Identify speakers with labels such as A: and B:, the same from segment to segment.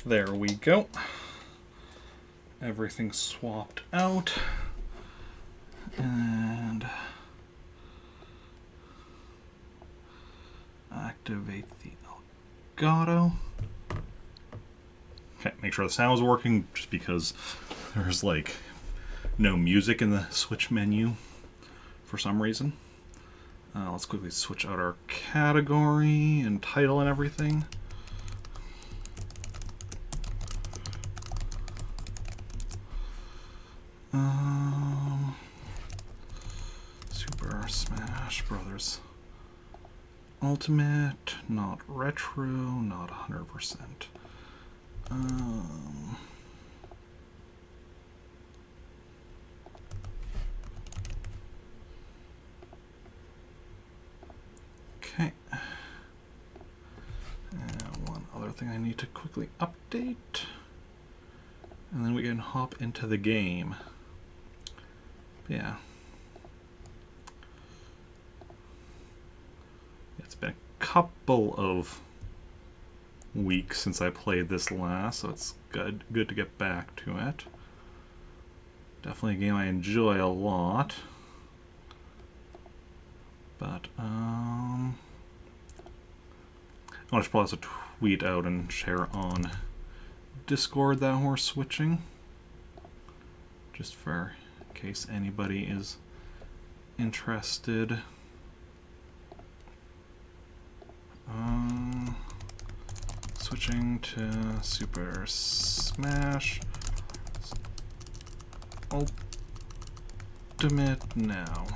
A: There we go. Everything swapped out. And activate the Elgato. Okay, make sure the sound is working, just because there's like no music in the Switch menu for some reason. Let's quickly switch out our category and title and everything. Super Smash Brothers Ultimate, not retro, not 100%. Okay. And one other thing I need to quickly update. And then we can hop into the game. Yeah. It's been a couple of weeks since I played this last, so it's good to get back to it. Definitely a game I enjoy a lot. But I should probably also tweet out and share on Discord that we're switching, just for in case anybody is interested. Switching to Super Smash Ultimate now.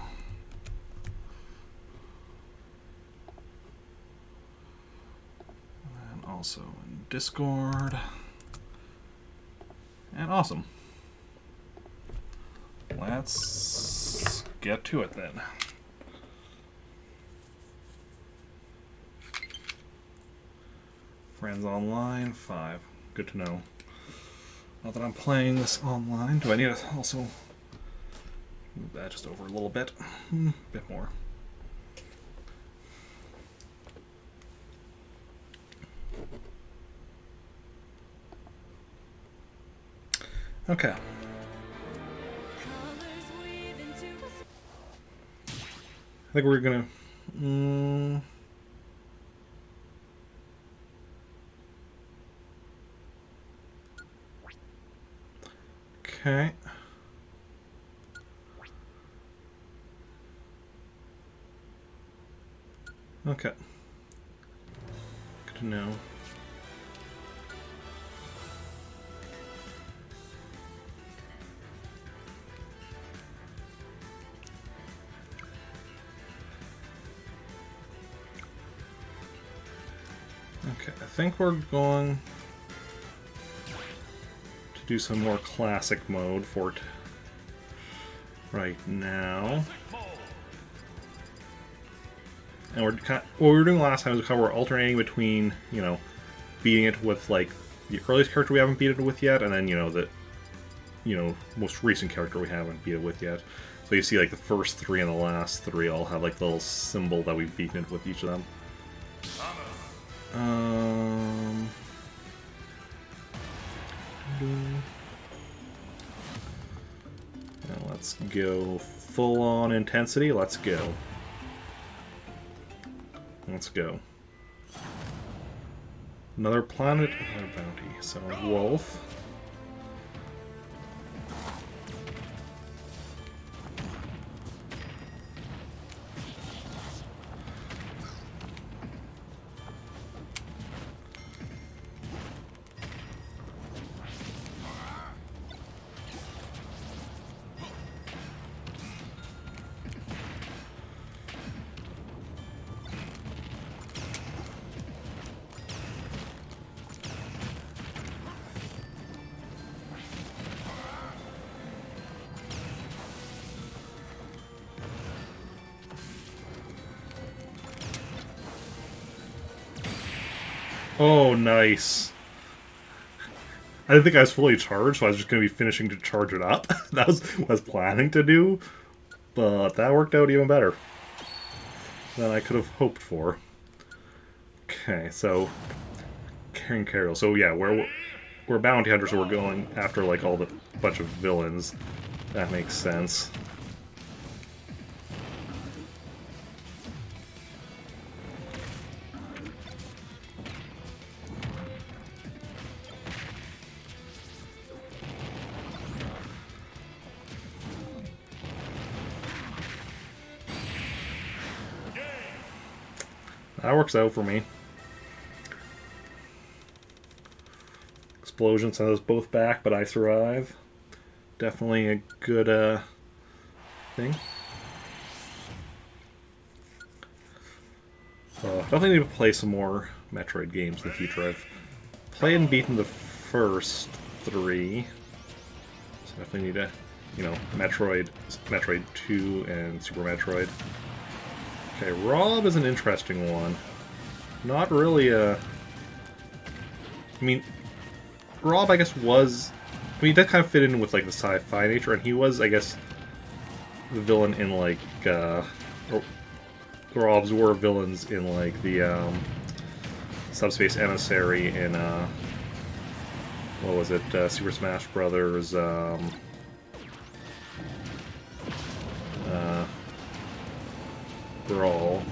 A: And also in Discord. And awesome. Let's get to it then. Friends online, 5. Good to know. Not that I'm playing this online. Do I need to also move that just over a little bit? A bit more. Okay. I think we're gonna... Okay. Okay. Good to know. Okay, I think we're going to do some more classic mode for it right now. And we're kind of, what we were doing last time is we're alternating between, you know, beating it with like the earliest character we haven't beat it with yet, and then, you know, the most recent character we haven't beat it with yet. So you see like the first 3 and the last 3 all have like the little symbol that we've beaten it with each of them. Now let's go full on intensity. Let's go. Let's go. Another planet, another bounty. So, wolf. Oh, nice. I didn't think I was fully charged, so I was just going to be finishing to charge it up. That was what I was planning to do, but that worked out even better than I could have hoped for. Okay, so... Carrying Carol. So yeah, where we're bounty hunters, so we're going after like all the bunch of villains. That makes sense. That works out for me. Explosion sends us both back, but I survive. Definitely a good thing. Definitely need to play some more Metroid games in the future. I've played and beaten the first 3. So definitely need to, you know, Metroid 2 and Super Metroid. Okay, Rob is an interesting one. Not really a... I mean, Rob, I guess, was... I mean, that kind of fit in with, like, the sci-fi nature, and he was, I guess, the villain in, like, Robs were villains in, like, the, Subspace Emissary in, what was it, Super Smash Brothers, Brawl.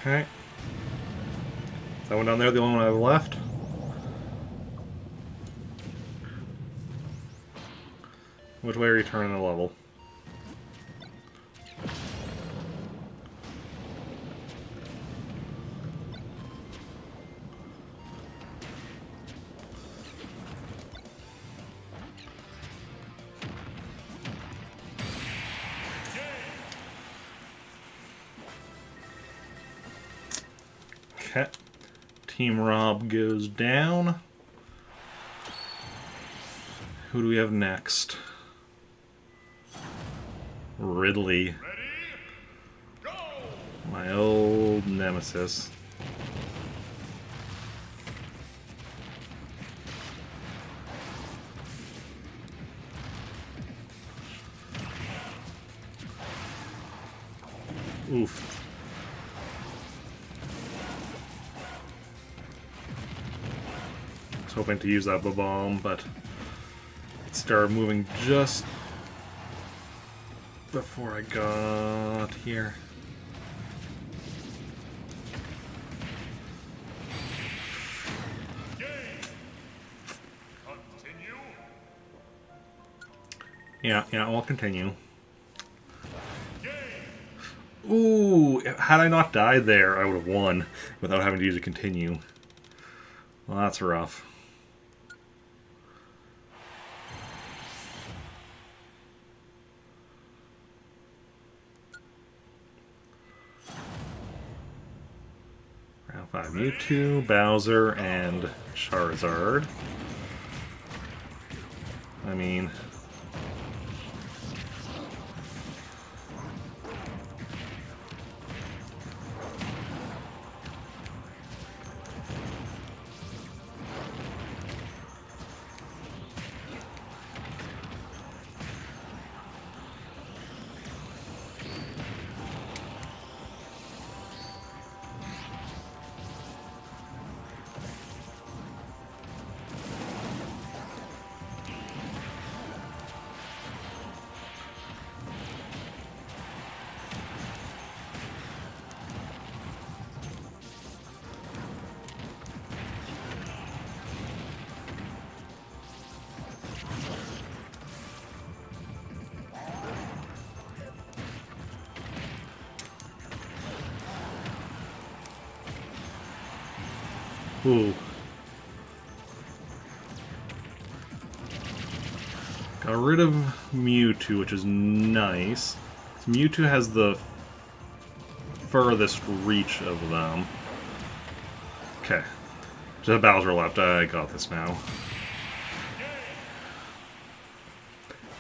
A: Okay. Is that one down there the only one I have left? Which way are you turning the level? Okay. Team Rob goes down. Who do we have next? Ridley. My old nemesis. Oof. I was hoping to use that bomb, but it started moving just before I got here. Yeah, we'll continue. Ooh, had I not died there, I would have won without having to use a continue. Well, that's rough. Round 5, Mewtwo, Bowser, and Charizard. I mean... Ooh. Got rid of Mewtwo, which is nice. Mewtwo has the furthest reach of them. Okay. Just Bowser left. I got this now.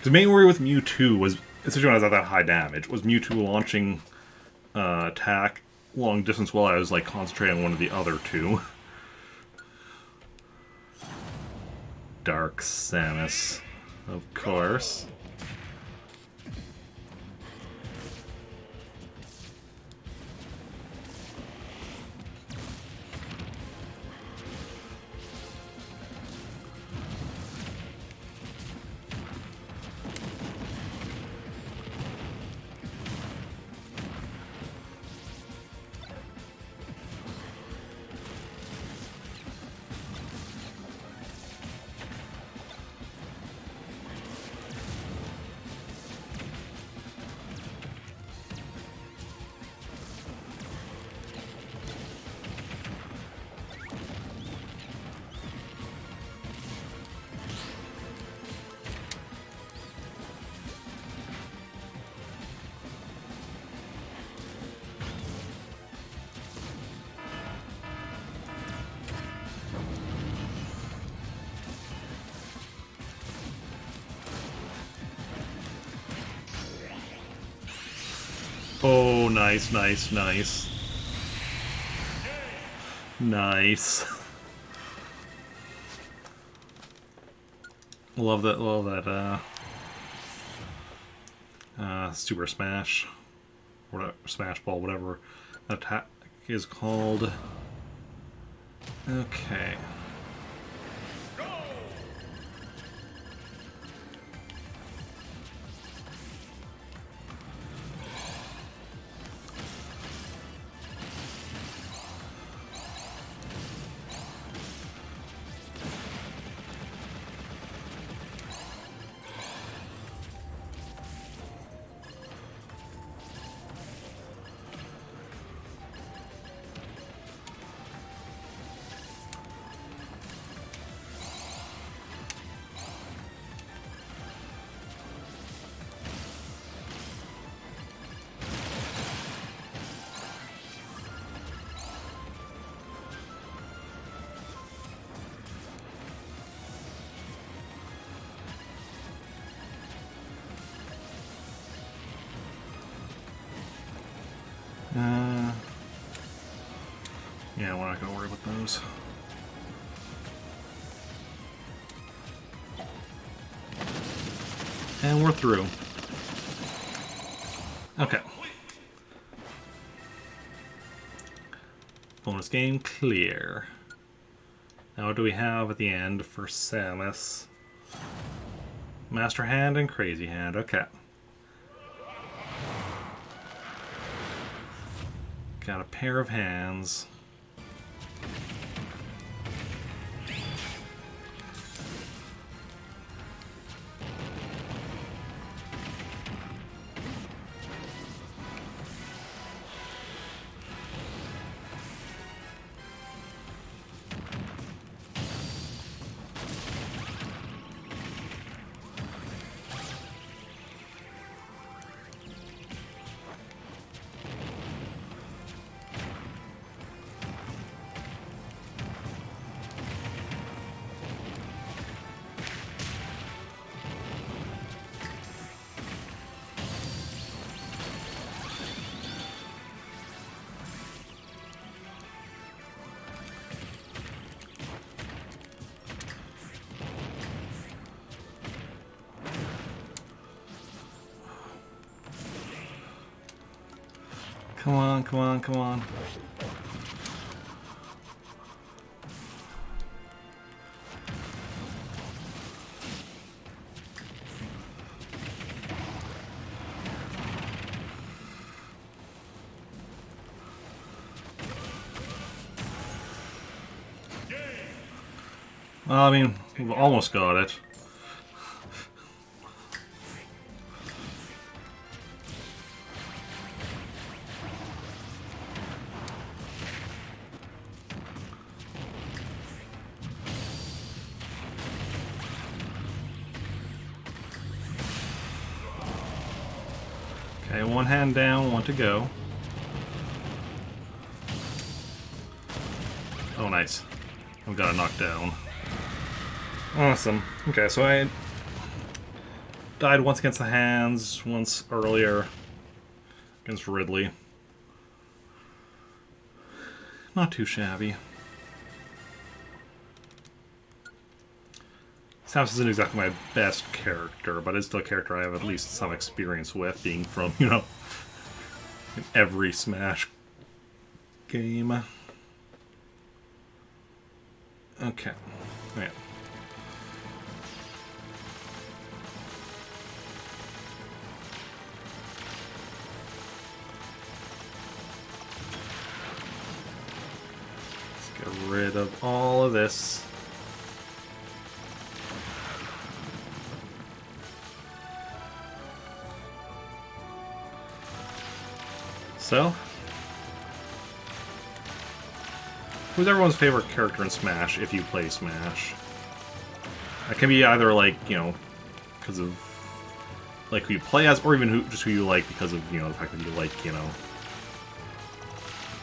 A: The main worry with Mewtwo was especially when I was at that high damage, was Mewtwo launching attack long distance while I was like concentrating on one of the other two. Dark Samus, of course. Oh, nice, nice, nice. Nice. Love that, Super Smash. Or Smash Ball, whatever that attack is called. Okay. Yeah, we're not gonna worry about those. And we're through. Okay. Bonus game clear. Now what do we have at the end for Samus? Master Hand and Crazy Hand. Okay. Got a pair of hands. Come on, come on, come on. Well, I mean, we've almost got it. Okay, one hand down, one to go. Oh, nice. I've got a knockdown. Awesome. Okay, so I died once against the hands, once earlier against Ridley. Not too shabby. Samus isn't exactly my best character, but it's still a character I have at least some experience with, being from, you know, in every Smash game. Okay. Yeah. Let's get rid of all of this. So, who's everyone's favorite character in Smash if you play Smash? It can be either, like, you know, because of, like, who you play as, or even just who you like because of, you know, the fact that you like, you know,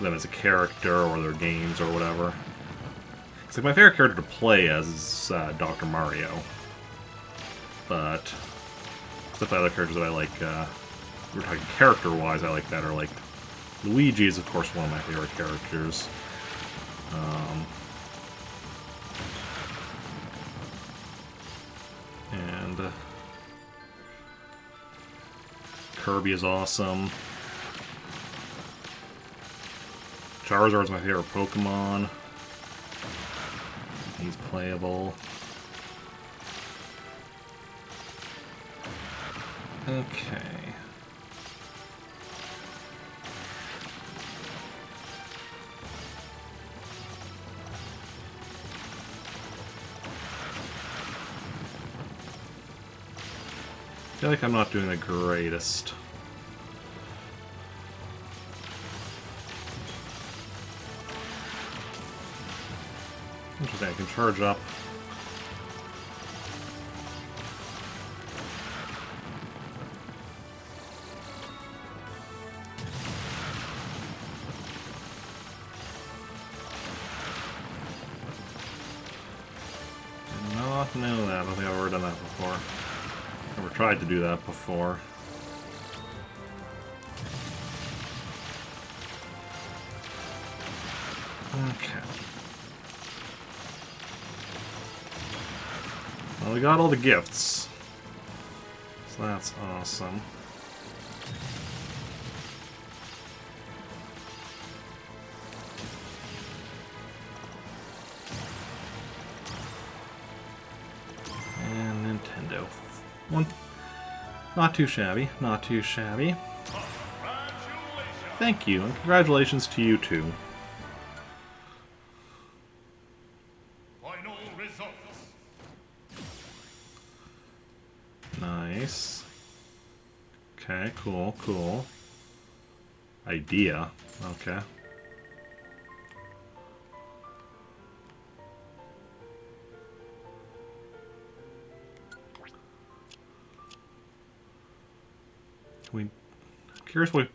A: them as a character or their games or whatever. It's like my favorite character to play as is Dr. Mario. But, except the other characters that I like, we're talking character-wise, I like better, like, Luigi is, of course, one of my favorite characters. And Kirby is awesome. Charizard is my favorite Pokemon. He's playable. Okay. I feel like I'm not doing the greatest. Interesting, I can charge up. Did not know that. I don't think I've ever done that before. Never tried to do that before. Okay. Well, we got all the gifts. So that's awesome. And Nintendo. One. Not too shabby. Not too shabby. Thank you, and congratulations to you too.
B: Final results.
A: Nice. Okay, cool, cool. Idea. Okay. I'm curious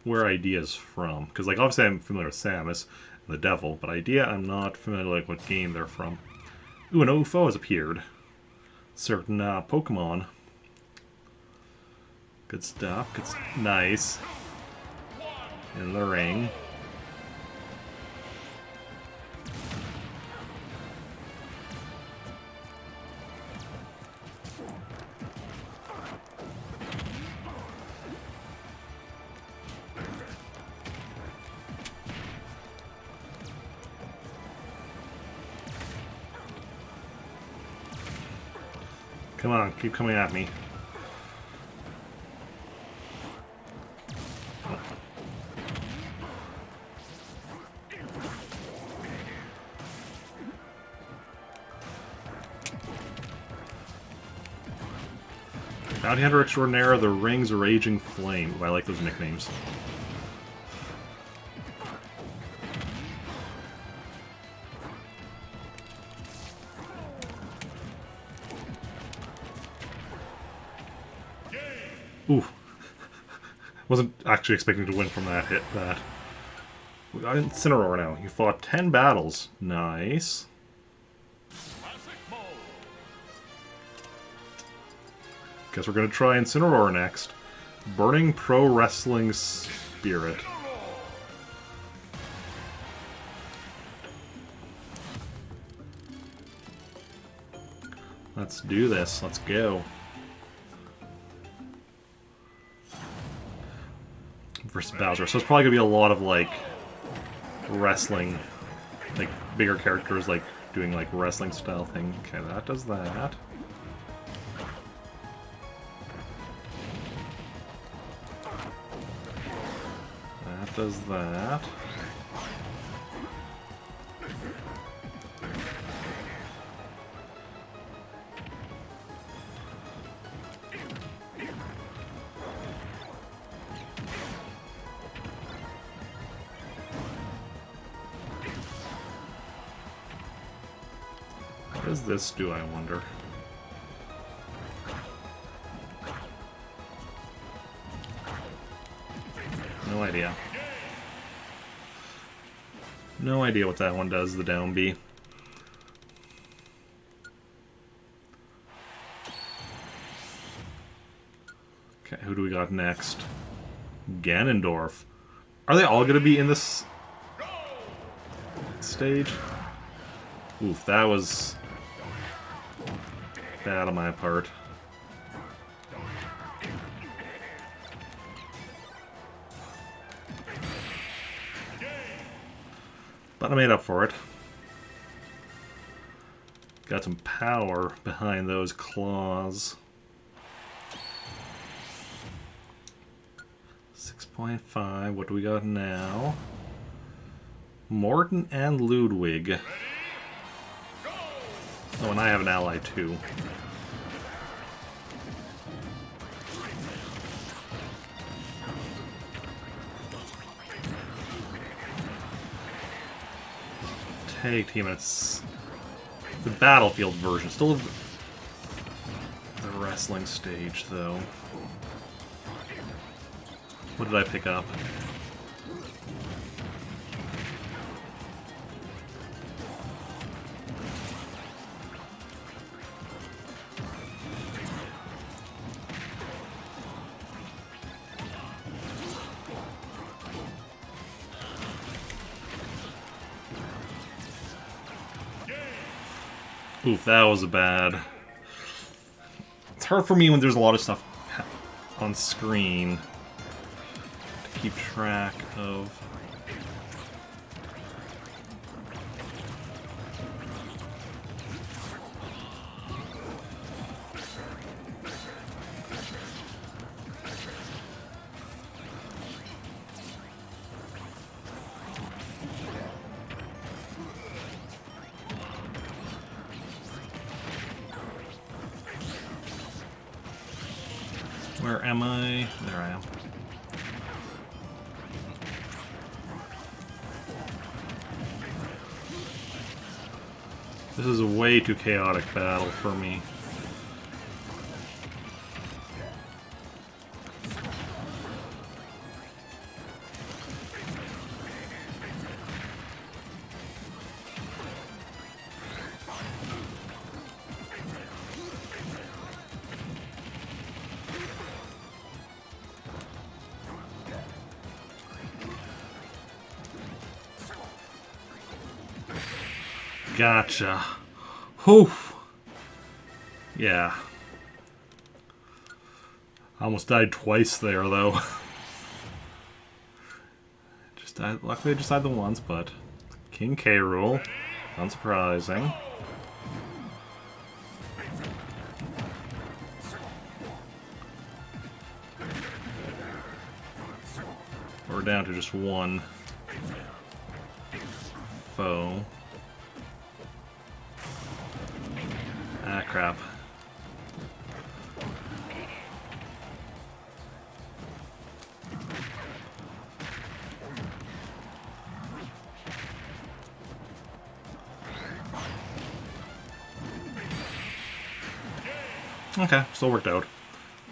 A: where Idea's from, because like obviously I'm familiar with Samus and the Devil, but Idea I'm not familiar with like what game they're from. Ooh, an UFO has appeared. Certain Pokemon. Good stuff. Good nice. In the ring. Come on, keep coming at me. Bounty Hunter Extraordinaire, the Ring's Raging Flame. Ooh, I like those nicknames. Ooh. Wasn't actually expecting to win from that hit. That. We got Incineroar now. You fought 10 battles. Nice. Guess we're gonna try Incineroar next. Burning Pro Wrestling Spirit. Let's do this. Let's go. Versus Bowser. So it's probably gonna be a lot of like wrestling, like bigger characters like doing like wrestling style thing. Okay, that does that. That does that. What does this do, I wonder? No idea. No idea what that one does, the down B. Okay, who do we got next? Ganondorf. Are they all going to be in this stage? Oof, that was bad on my part. But I made up for it. Got some power behind those claws. 6.5. What do we got now? Morton and Ludwig. Oh, and I have an ally too. Tag team, it's the battlefield version. Still the wrestling stage, though. What did I pick up? Oof, that was bad. It's hard for me when there's a lot of stuff on screen to keep track of. Where am I? There I am. This is a way too chaotic battle for me. Gotcha. Whew. Yeah. I almost died twice there, though. Just died. Luckily, I just died the once, but King K. Rool. Unsurprising. We're down to just one foe. Ah, crap. Okay, still worked out.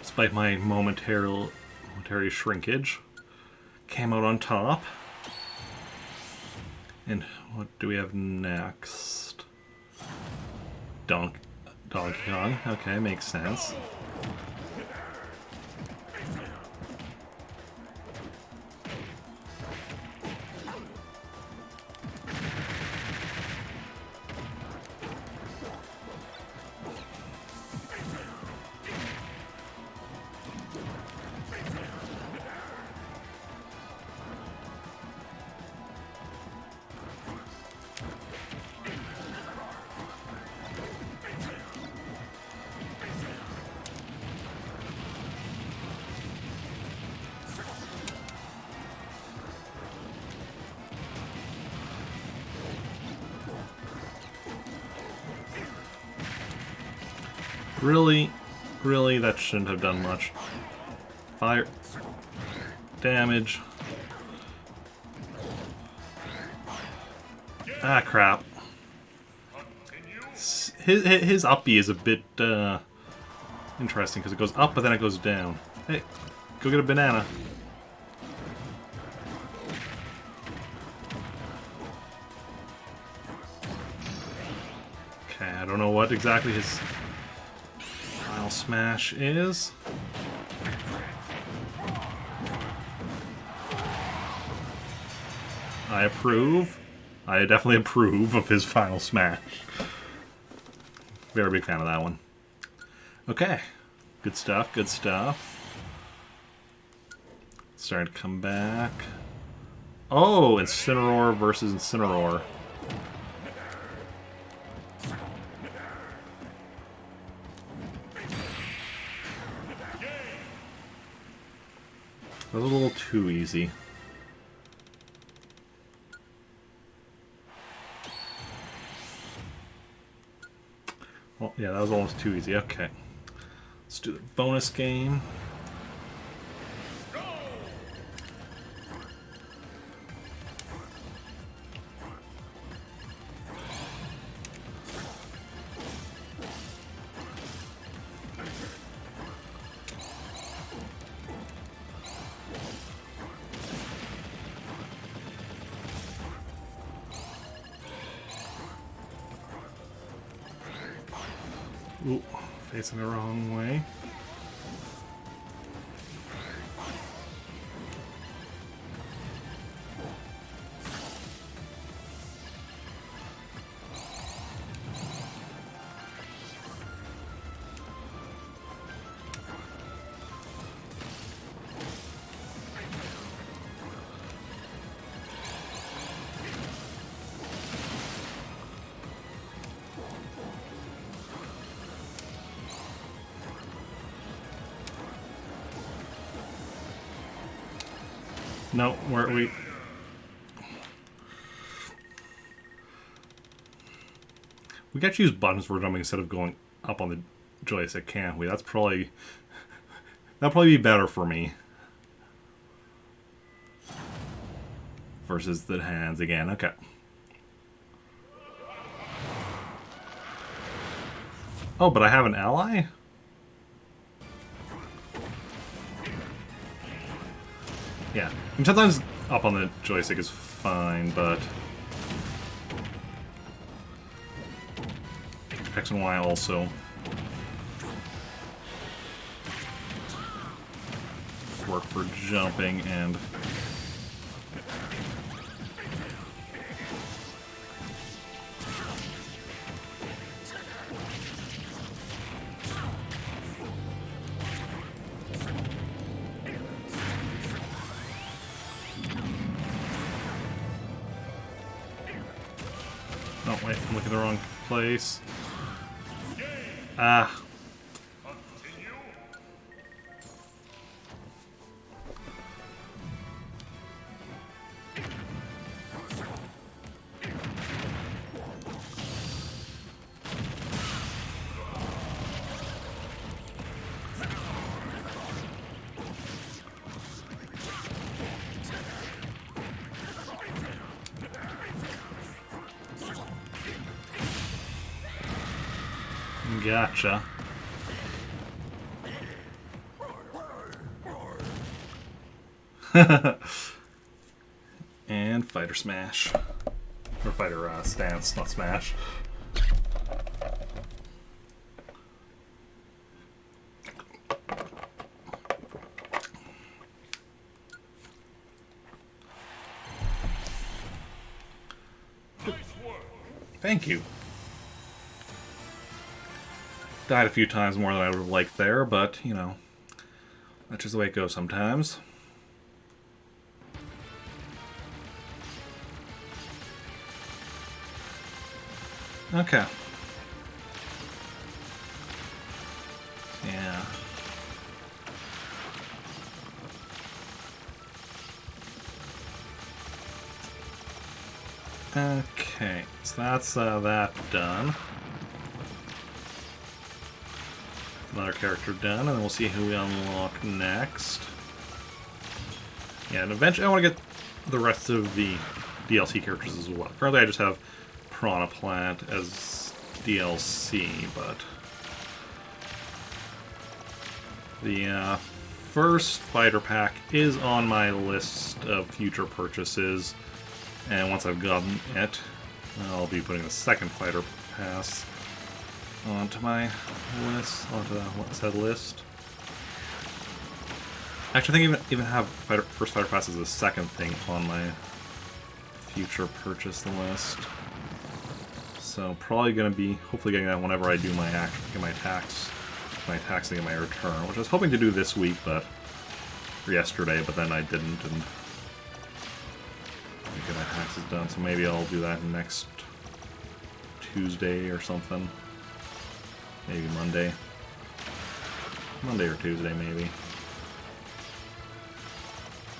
A: Despite my momentary shrinkage. Came out on top. And what do we have next? Donkey Kong. Okay, makes sense. Really? Really? That shouldn't have done much. Fire. Damage. Ah, crap. His uppy is a bit interesting because it goes up but then it goes down. Hey, go get a banana. Okay, I don't know what exactly his final smash is. I approve. I definitely approve of his final smash. Very big fan of that one. Okay. Good stuff, good stuff. Starting to come back. Oh, Incineroar versus Incineroar. That was a little too easy. Well, yeah, that was almost too easy. Okay. Let's do the bonus game. Ooh, facing the wrong way. No, where are we? We got to use buttons for jumping instead of going up on the joystick, can't we? That'd probably be better for me. Versus the hands again. Okay. Oh, but I have an ally? Yeah. I mean, sometimes up on the joystick is fine, but X and Y also work for jumping and oh wait, I'm looking in the wrong place. Ah. Gotcha. And fighter smash. Or fighter stance, not smash. Thank you. Died a few times more than I would have liked there, but, you know, that's just the way it goes sometimes. Okay. Yeah. Okay, so that's that done. Another character done, and then we'll see who we unlock next. Yeah, and eventually I want to get the rest of the DLC characters as well. Currently I just have Piranha Plant as DLC, but the first fighter pack is on my list of future purchases, and once I've gotten it, I'll be putting the second fighter pass onto my list, onto the said list. Actually, I think even have first fighter pass as the second thing on my future purchase list. So probably going to be hopefully getting that whenever I do my taxing and my return, which I was hoping to do this week, but yesterday, but then I didn't, and get my taxes done. So maybe I'll do that next Tuesday or something. Maybe Monday. Monday or Tuesday, maybe.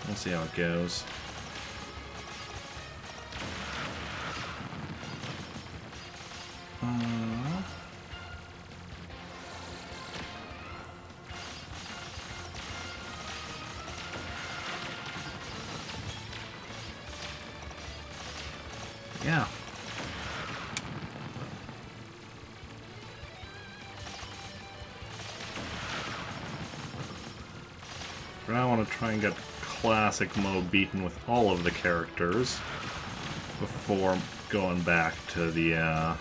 A: We'll see how it goes. Yeah. For now I want to try and get classic mode beaten with all of the characters before going back to the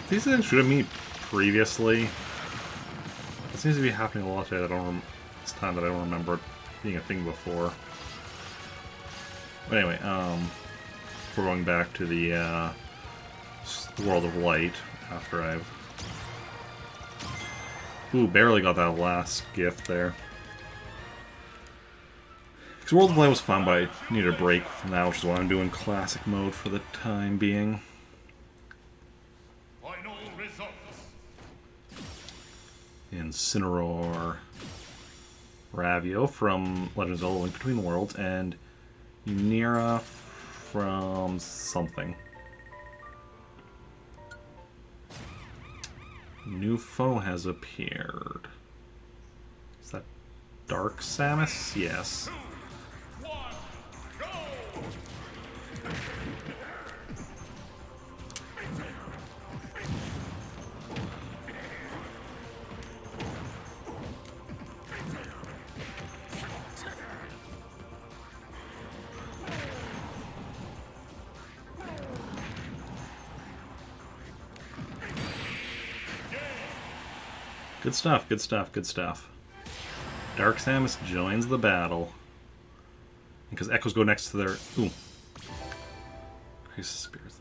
A: these things should have meet previously. It seems to be happening a lot today. This time that I don't remember it being a thing before. But anyway, we're going back to the World of Light after I've barely got that last gift there. Because World of Light was fun, but I need a break from that, which is why I'm doing classic mode for the time being.
B: Final results.
A: Incineroar, Ravio from Legend of Zelda: Link Between Worlds, and Nira from something. New foe has appeared. Is that Dark Samus? Yes.
B: 2, 1, go!
A: Good stuff, good stuff, good stuff. Dark Samus joins the battle. Because Echoes go next to their... Ooh. Increases spirits.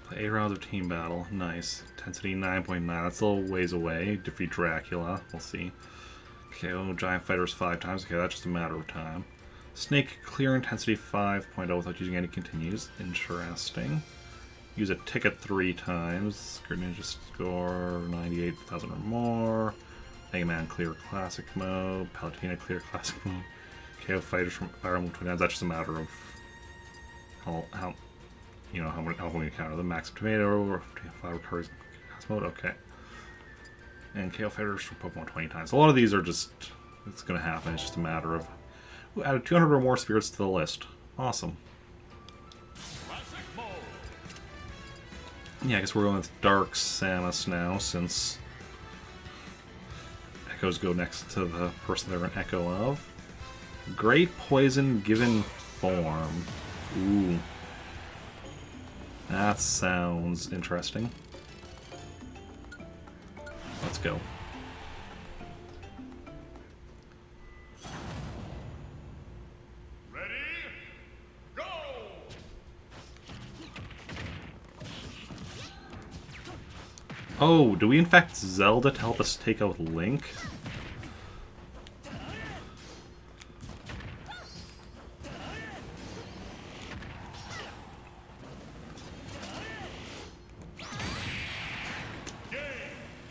A: Play 8 rounds of team battle. Nice. Intensity 9.9. That's a little ways away. Defeat Dracula. We'll see. KO Giant Fighters 5 times. Okay, that's just a matter of time. Snake clear intensity 5.0 without using any continues. Interesting. Use a ticket 3 times. Greninja score 98,000 or more. Mega Man clear classic mode. Palutena clear classic mode. KO fighters from Fire Emblem Twin Heads. That's just a matter of how we counter them. Max Tomato or 5 recurs mode. Okay. And KO fighters from Pokemon 20 times. A lot of these are just, it's going to happen. It's just a matter of. Ooh, added 200 or more spirits to the list. Awesome. Yeah, I guess we're going with Dark Samus now, since Echoes go next to the person they're an echo of. Great Poison given form. Ooh. That sounds interesting. Let's go. Oh, do we infect Zelda to help us take out Link?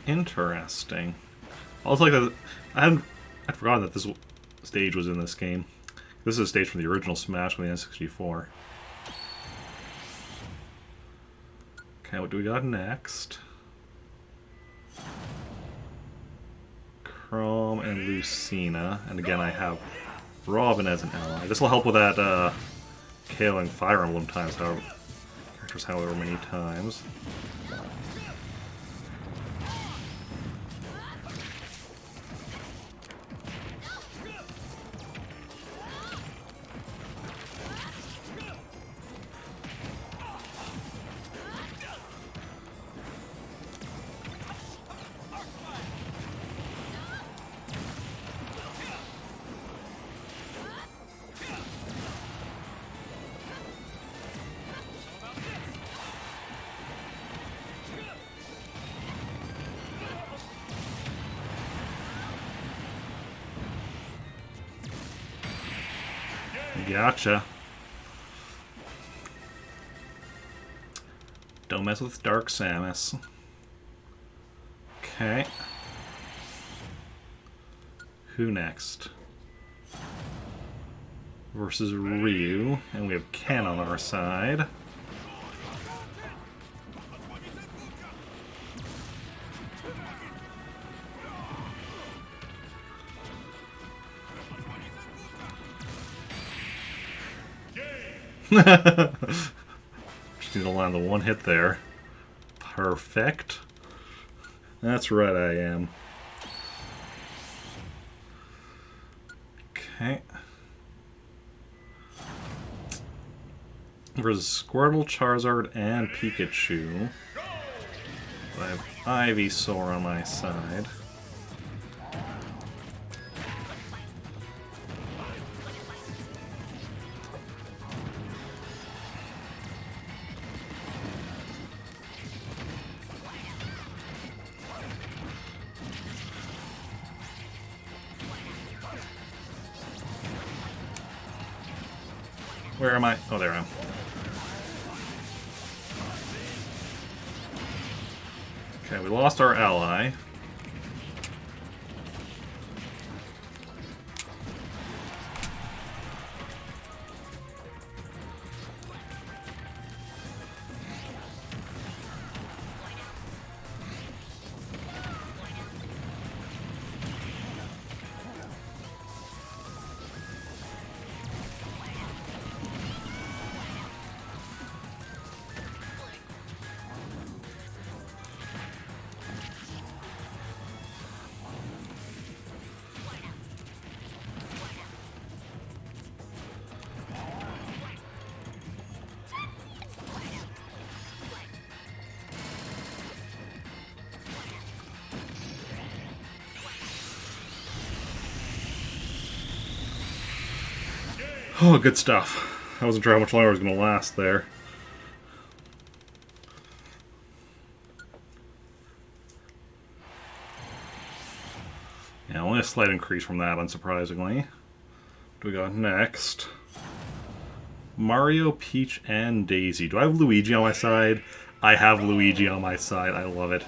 A: Interesting. I was like, I'd forgotten that this stage was in this game. This is a stage from the original Smash on the N64. Okay, what do we got next? Chrome and Lucina. And again, I have Robin as an ally. This will help with that KOing Fire Emblem times, however many times. Gotcha. Don't mess with Dark Samus. Okay. Who next? Versus Ryu, and we have Ken on our side. Just need to land the one hit there. Perfect. That's right, I am. Okay. Versus Squirtle, Charizard, and Pikachu. I have Ivysaur on my side. Where am I? Oh, there I am. Okay, we lost our ally. Oh, good stuff. I wasn't sure how much longer it was going to last there. Yeah, only a slight increase from that, unsurprisingly. What do we got next? Mario, Peach, and Daisy. Do I have Luigi on my side? I have Luigi on my side. I love it.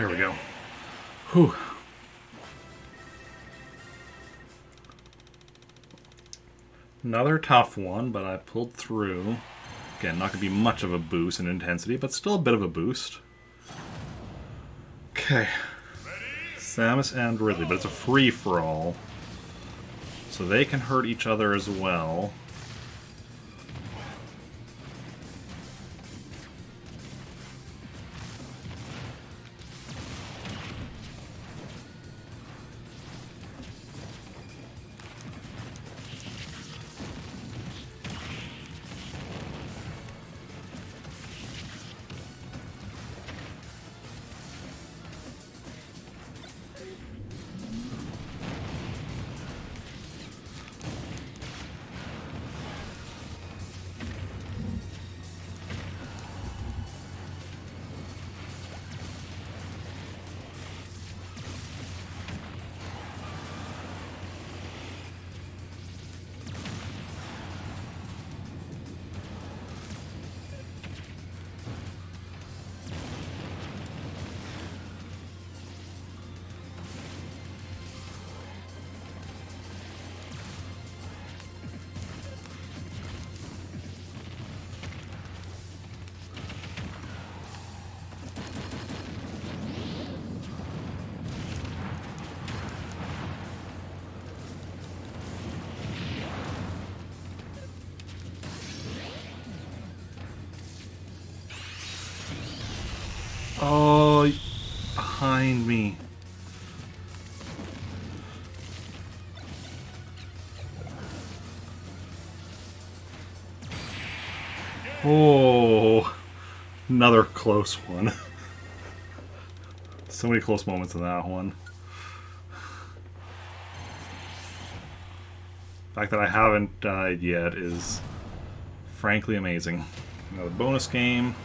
A: There we go. Whew. Another tough one, but I pulled through. Again, not going to be much of a boost in intensity, but still a bit of a boost. Okay. Samus and Ridley, but it's a free-for-all. So they can hurt each other as well. Oh, behind me. Oh, another close one. So many close moments in that one. The fact that I haven't died yet is frankly amazing. Another bonus game.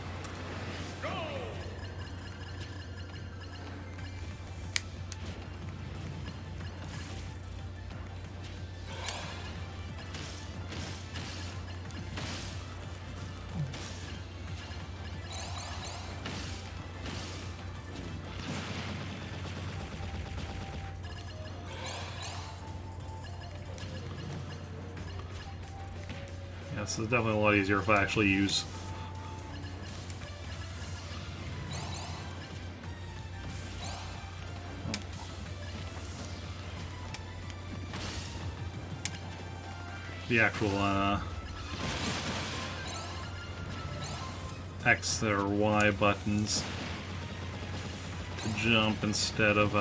A: This is definitely a lot easier if I actually use the actual X or Y buttons to jump instead of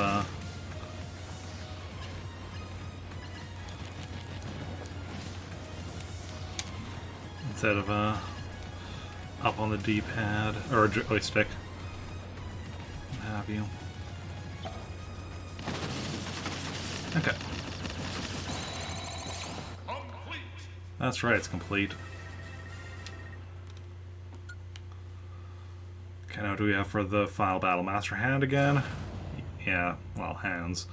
A: up on the D-pad, or joystick, what have you. Okay.
B: Complete.
A: That's right, it's complete. Okay, now do we have for the final battle? Master Hand again? Yeah, well, hands.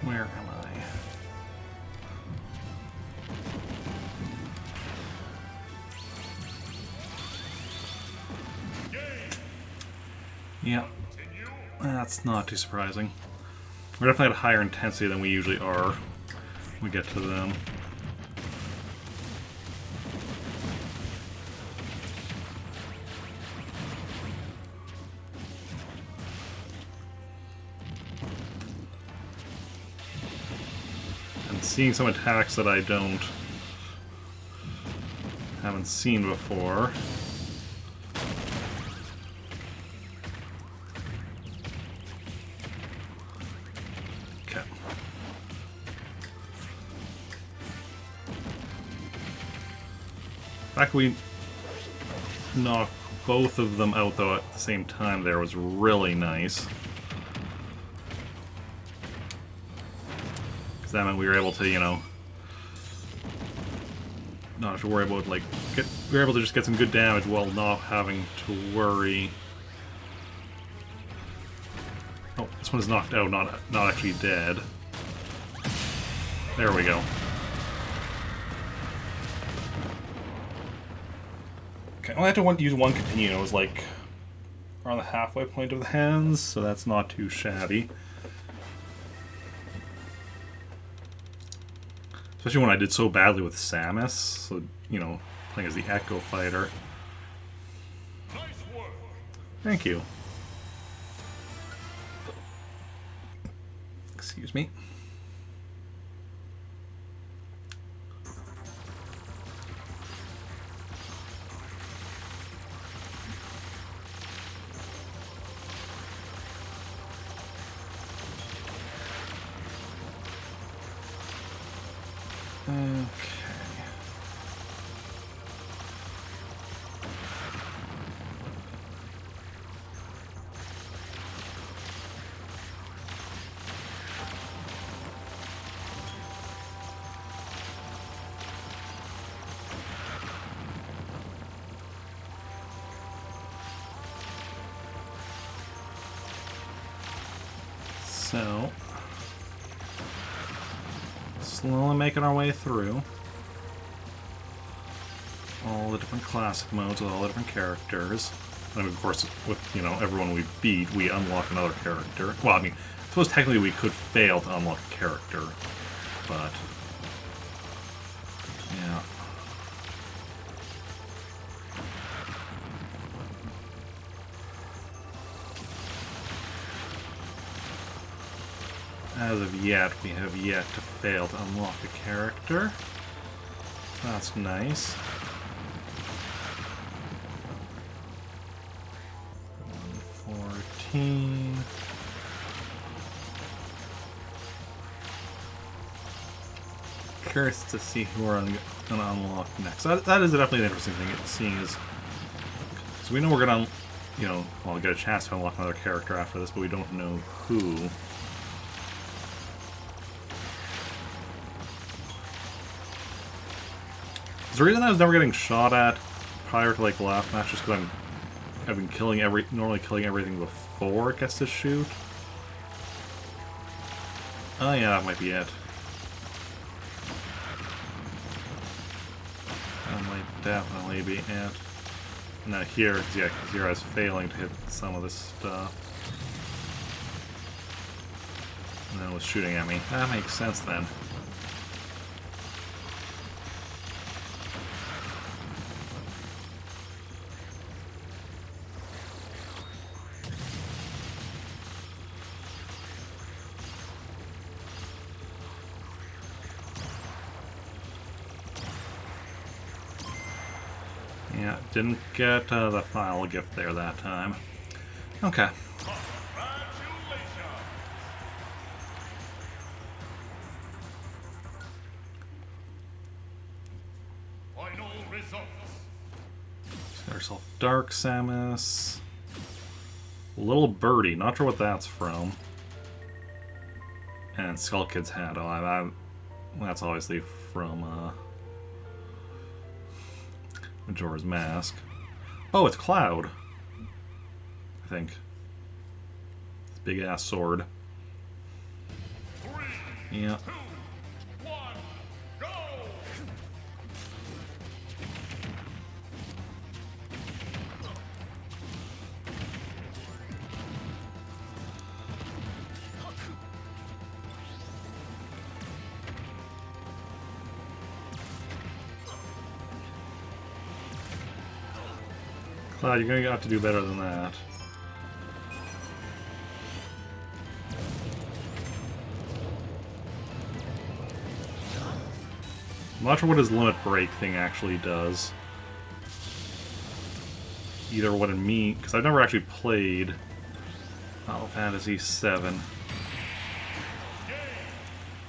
A: Where am I? Yep. That's not too surprising. We're definitely at a higher intensity than we usually are when we get to them. Seeing some attacks that I haven't seen before. fact we knocked both of them out, though, at the same time there was really nice. Because that meant we were able to, you know, not have to worry about, like, we were able to just get some good damage while not having to worry. Oh, this one is knocked out, not actually dead. There we go. Okay, I only had to use one continue. It was like around the halfway point of the hands, so that's not too shabby. Especially when I did so badly with Samus, so, you know, playing as the Echo Fighter.
B: Nice work.
A: Thank you. Excuse me. Okay. So, slowly making our way through all the different classic modes with all the different characters. And of course, with, you know, everyone we beat, we unlock another character. Well, I mean, I suppose technically we could fail to unlock a character, but yeah. As of yet, we have yet to fail to unlock a character. That's nice. 114. Curious to see who we're going to unlock next. That is definitely an interesting thing, seeing as... So we know we're going to, you know, well, get a chance to unlock another character after this, but we don't know who. The reason I was never getting shot at prior to, like, the last match, just because I've been normally killing everything before it gets to shoot. Oh yeah, that might be it. That might definitely be it. Now here, yeah, because here I was failing to hit some of this stuff. And then it was shooting at me. That makes sense then. Yeah, didn't get the final gift there that time. Okay.
B: Final results.
A: Got herself Dark Samus. Little Birdie, not sure what that's from. And Skull Kid's hat. Oh, that's obviously from Majora's Mask. Oh, it's Cloud. I think. This big ass sword.
B: 3,
A: Yeah.
B: 2, 1, go!
A: Cloud, you're gonna have to do better than that. I'm not sure what his limit break thing actually does. Either what it means, because I've never actually played Final Fantasy VII.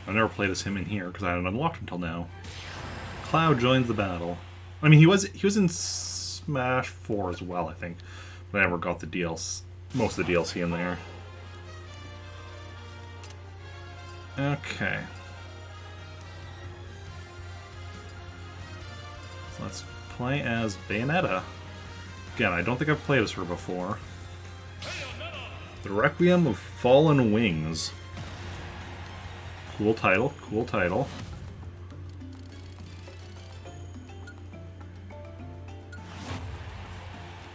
A: I've never played as him in here because I haven't unlocked until now. Cloud joins the battle. I mean, he was in Smash 4 as well, I think, but I never got the DLC, most of the DLC in there. Okay. So let's play as Bayonetta. Again, I don't think I've played as her before. The Requiem of Fallen Wings. Cool title, cool title.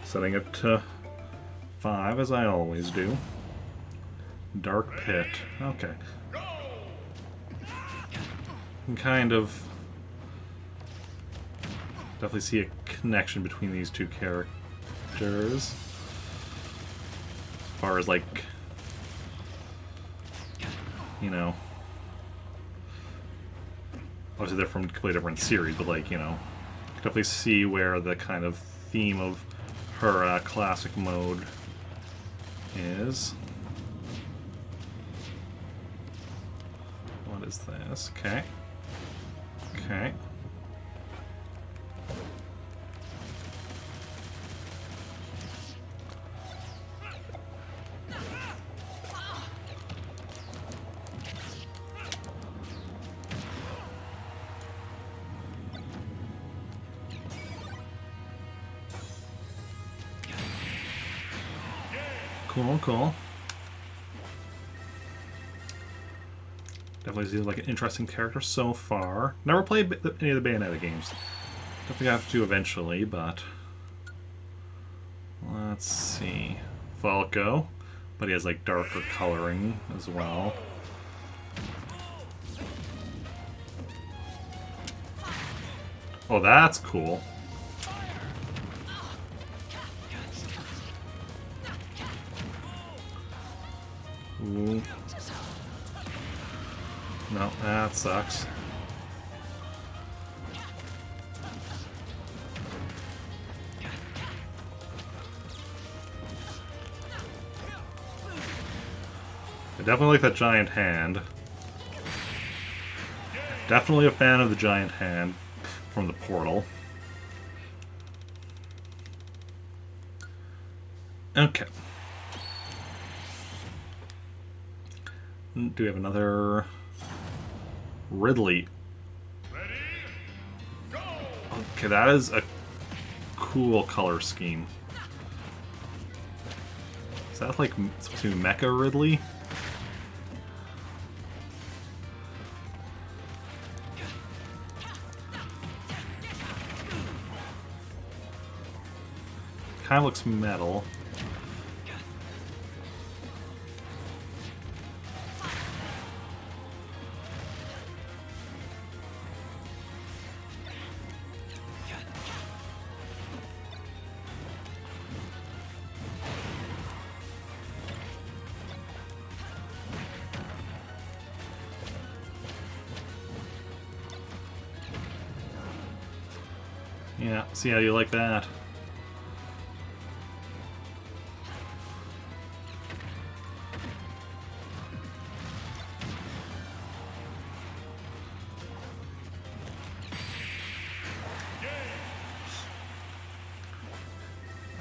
A: Setting it to 5, as I always do. Dark Pit. Okay. Can kind of definitely see a connection between these two characters. As far as, like, you know, obviously they're from a completely different series, but, like, you know, definitely see where the kind of theme of her classic mode is. What is this? Okay. Okay. Cool, cool. Definitely seems like an interesting character so far. Never played any of the Bayonetta games. Definitely have to eventually, but... Let's see. Falco. But he has, like, darker coloring as well. Oh, that's cool. Ooh. No, that sucks. I definitely like that giant hand. Definitely a fan of the giant hand from the portal. Okay. Do we have another Ridley?
B: Ready? Go!
A: Okay, that is a cool color scheme. Is that like supposed to be Mecha Ridley? Kind of looks metal. Yeah, see how you like that.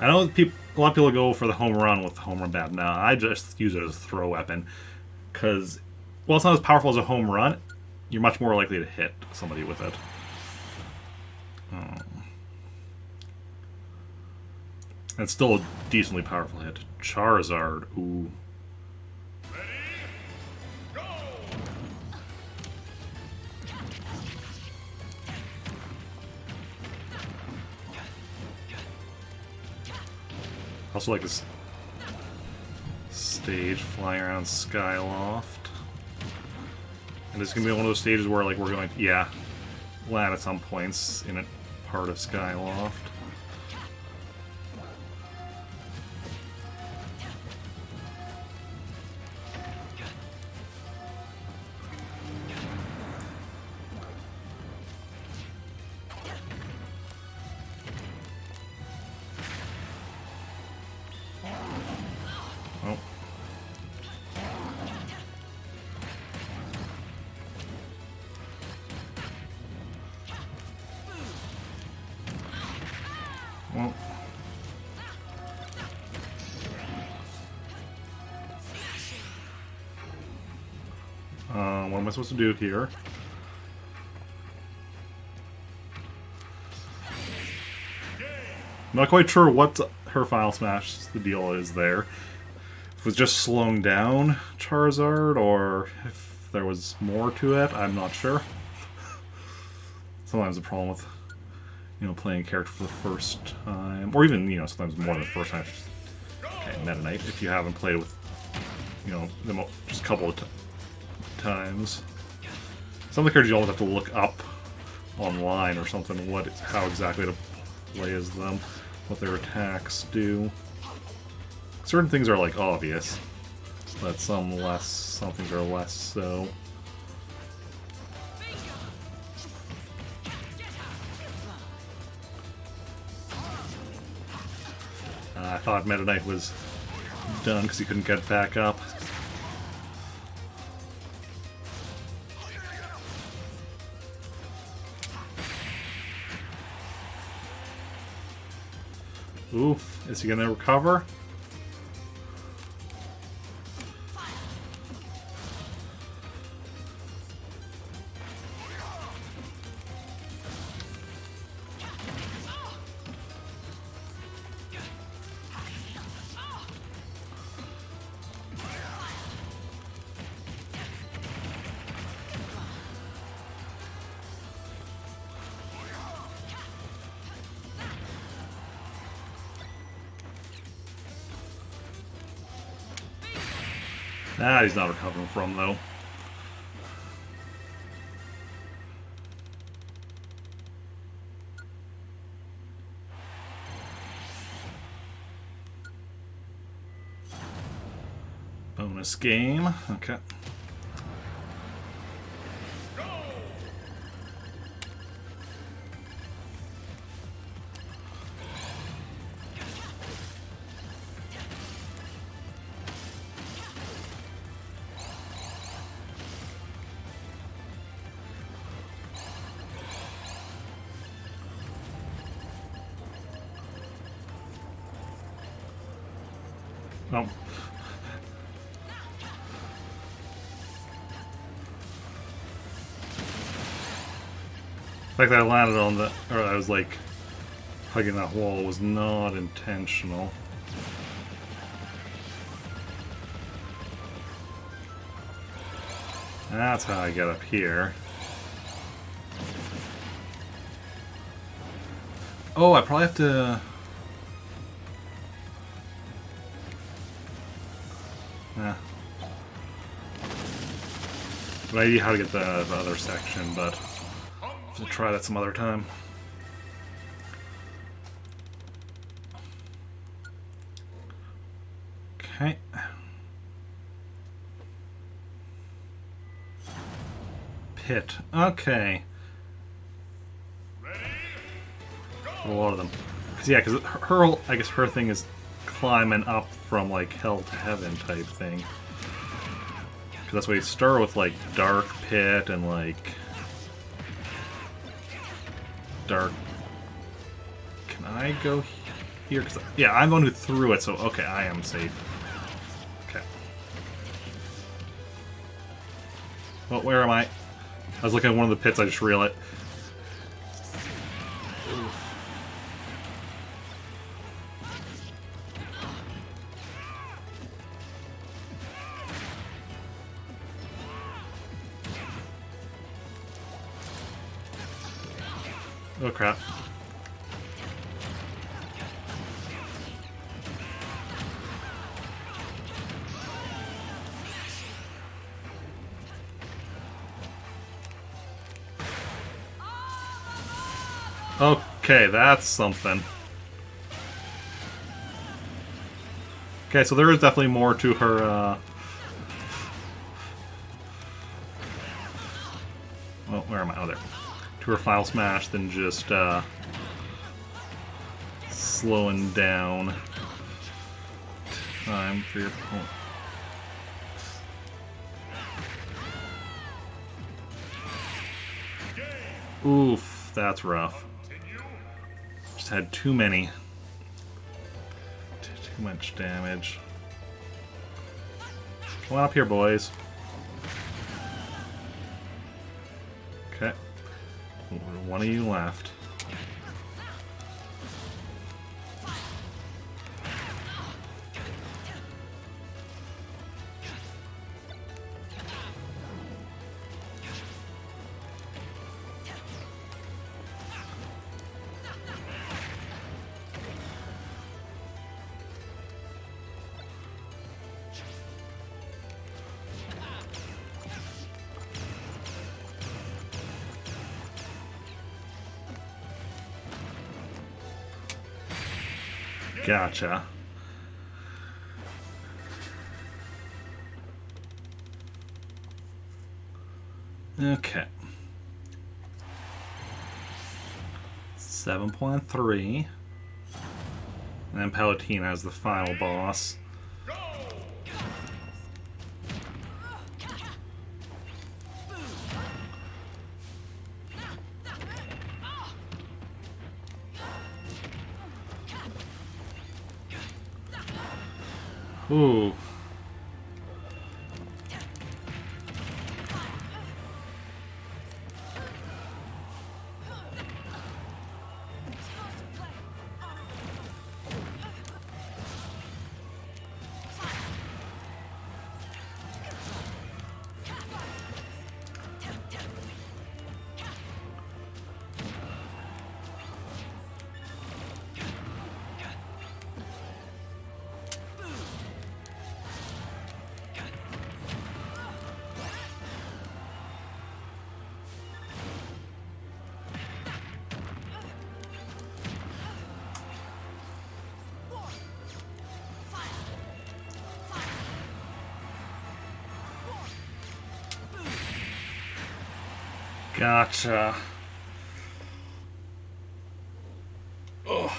A: I know a lot of people go for the home run with the home run bat. Now I just use it as a throw weapon because, while it's not as powerful as a home run, you're much more likely to hit somebody with it. It's still a decently powerful hit. Charizard, ooh.
B: Ready? Go!
A: Also like this stage flying around Skyloft. And it's gonna be one of those stages where like we're going to, yeah, land at some points in a part of Skyloft. Oh. supposed to do here? I'm not quite sure what her Final Smash the deal is there. If it was just slowing down Charizard, or if there was more to it, I'm not sure. Sometimes the problem with, you know, playing a character for the first time, or even, you know, sometimes more than the first time. Okay, Meta Knight, if you haven't played with, you know, just a couple of times. Some of the characters you always have to look up online or something, how exactly to play as them, what their attacks do. Certain things are, like, obvious, but some things are less so. I thought Meta Knight was done because he couldn't get back up. Oof, is he gonna recover? That he's not recovering from, though. Bonus game. Okay. Oh. The fact that I landed on or I was like hugging that wall was not intentional. That's how I get up here. Oh, I probably have to... Good idea how to get the other section, but we'll try that some other time. Okay. Pit. Okay. A lot of them. Cause yeah, because her, I guess her thing is climbing up from like hell to heaven type thing. That's why you start with like Dark Pit and like Dark. Can I go here? Cause yeah, I'm the one who threw it, so okay, I am safe. Okay. Well, where am I? I was looking at one of the pits. I just realized. Oh crap. Okay, that's something. Okay, so there is definitely more to her, well, where am I? Oh, there. To her Final Smash than just slowing down time for your opponent. Oof, that's rough. Just had too many. Too much damage. Come on up here, boys. One of you left. Gotcha. Okay. 7.3. And then Palutena as the final boss. Ooh. Gotcha. Ugh.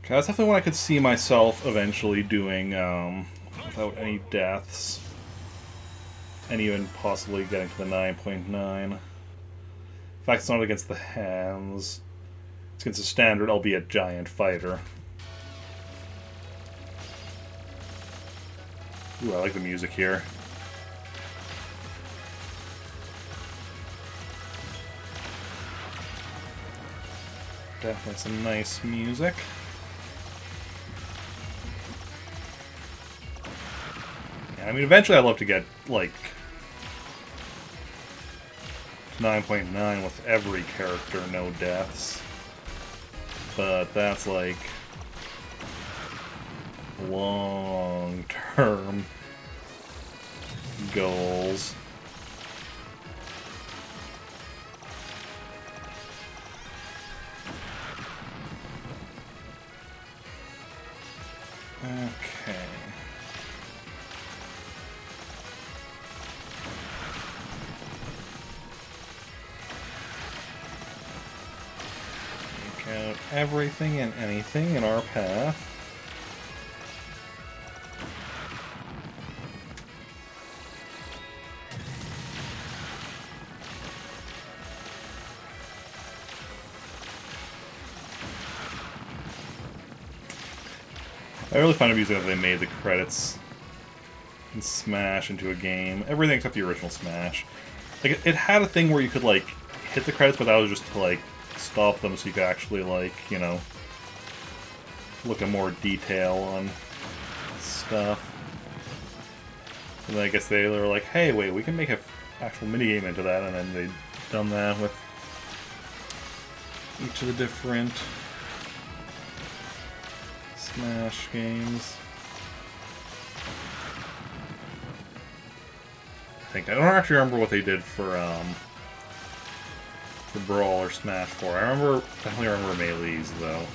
A: That's definitely one I could see myself eventually doing without any deaths. And even possibly getting to the 9.9. In fact, it's not against the hands. It's against a standard, albeit giant, fighter. Ooh, I like the music here. Definitely some nice music. Yeah, I mean, eventually I'd love to get, like, 9.9 with every character, no deaths. But that's, like, long-term goals. Okay. Take out everything and anything in our path. I really find it amusing that they made the credits in Smash into a game. Everything except the original Smash. Like, it had a thing where you could, like, hit the credits, but that was just to, like, stop them so you could actually, like, you know, look at more detail on stuff. And then I guess they were like, hey, wait, we can make an actual minigame into that, and then they'd done that with each of the different Smash games. I don't actually remember what they did for Brawl or Smash 4. Definitely remember Melee's though.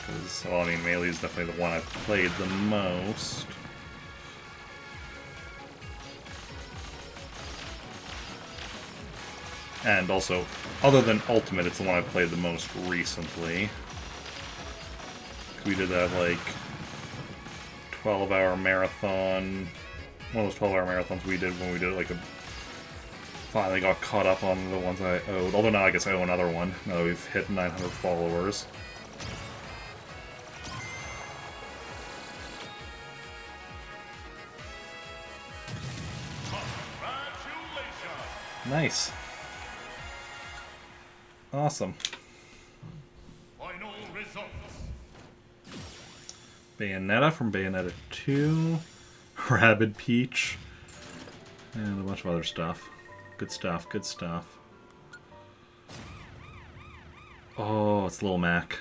A: Because, well, I mean, Melee's definitely the one I've played the most. And also, other than Ultimate, it's the one I've played the most recently. We did that, like, 12-hour marathon. One of those 12-hour marathons we did when we did, like, finally got caught up on the ones I owed. Although now I guess I owe another one, now that we've hit 900 followers. Nice. Awesome.
B: Final results.
A: Bayonetta from Bayonetta 2. Rabid Peach. And a bunch of other stuff. Good stuff, good stuff. Oh, it's Lil Mac.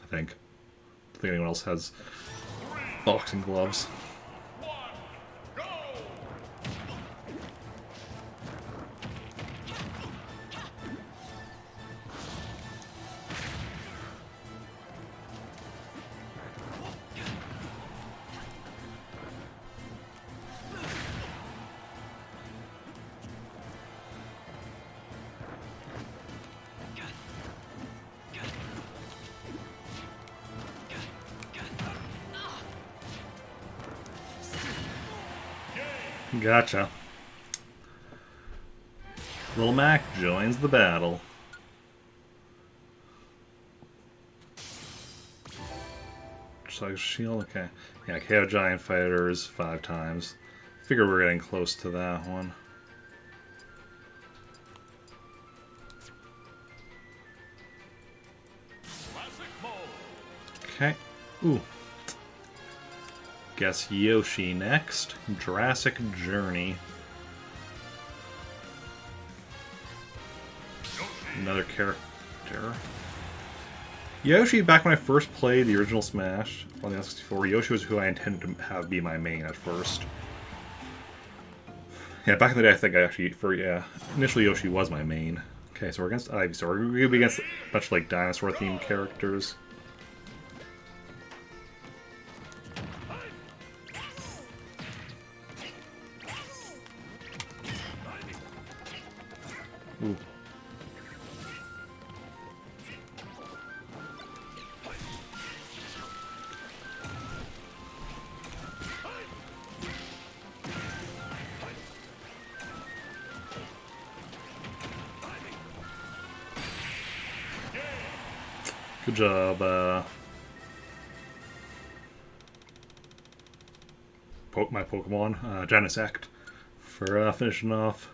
A: I think. I don't think anyone else has boxing gloves. Gotcha. Lil Mac joins the battle. Just like shield, okay. Yeah, KO Giant Fighters 5 times. Figure we're getting close to that one. Okay. Ooh. Guess Yoshi next. Jurassic Journey. Another character. Yoshi, back when I first played the original Smash on the N64, Yoshi was who I intended to have be my main at first. Yeah, back in the day, I think initially Yoshi was my main. Okay, so we're against Ivy, so we're going to be against a bunch of like dinosaur-themed characters. Ooh. Good job, my Pokemon, Genesect, for finishing off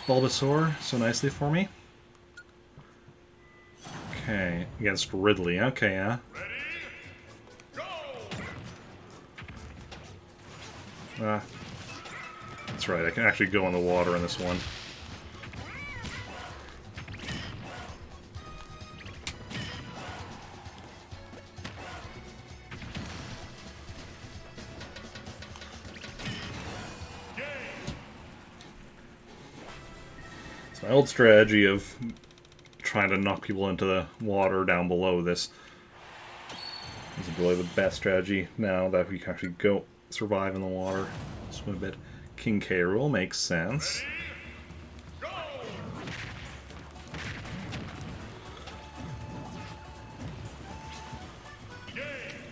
A: Bulbasaur so nicely for me. Okay, against Ridley. Okay, yeah. That's right, I can actually go in the water in this one. My old strategy of trying to knock people into the water down below this is really the best strategy now that we can actually go survive in the water. Swim a bit. King K. Rool makes sense.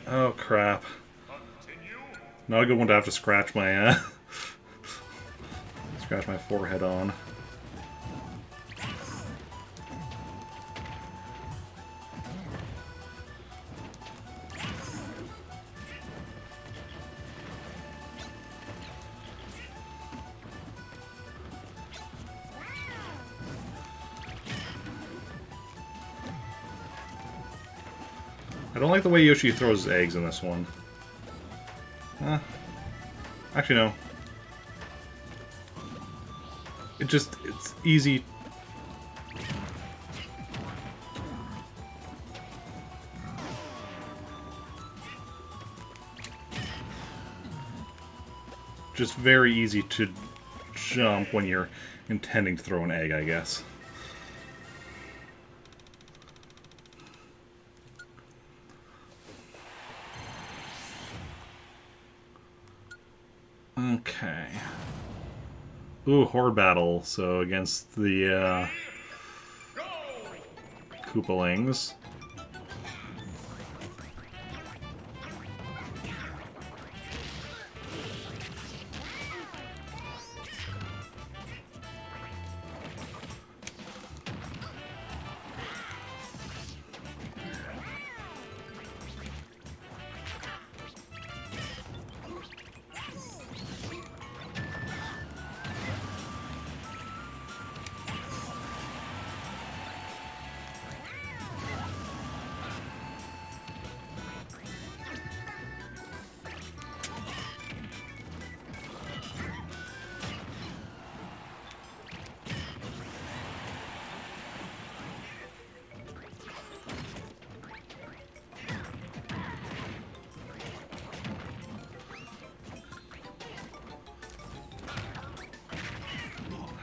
A: Oh crap. Not a good one to have to scratch my scratch my forehead on. I don't like the way Yoshi throws his eggs in this one. Actually, no. It's easy. Just very easy to jump when you're intending to throw an egg, I guess. Okay. Ooh, Horde Battle. So against the Koopalings.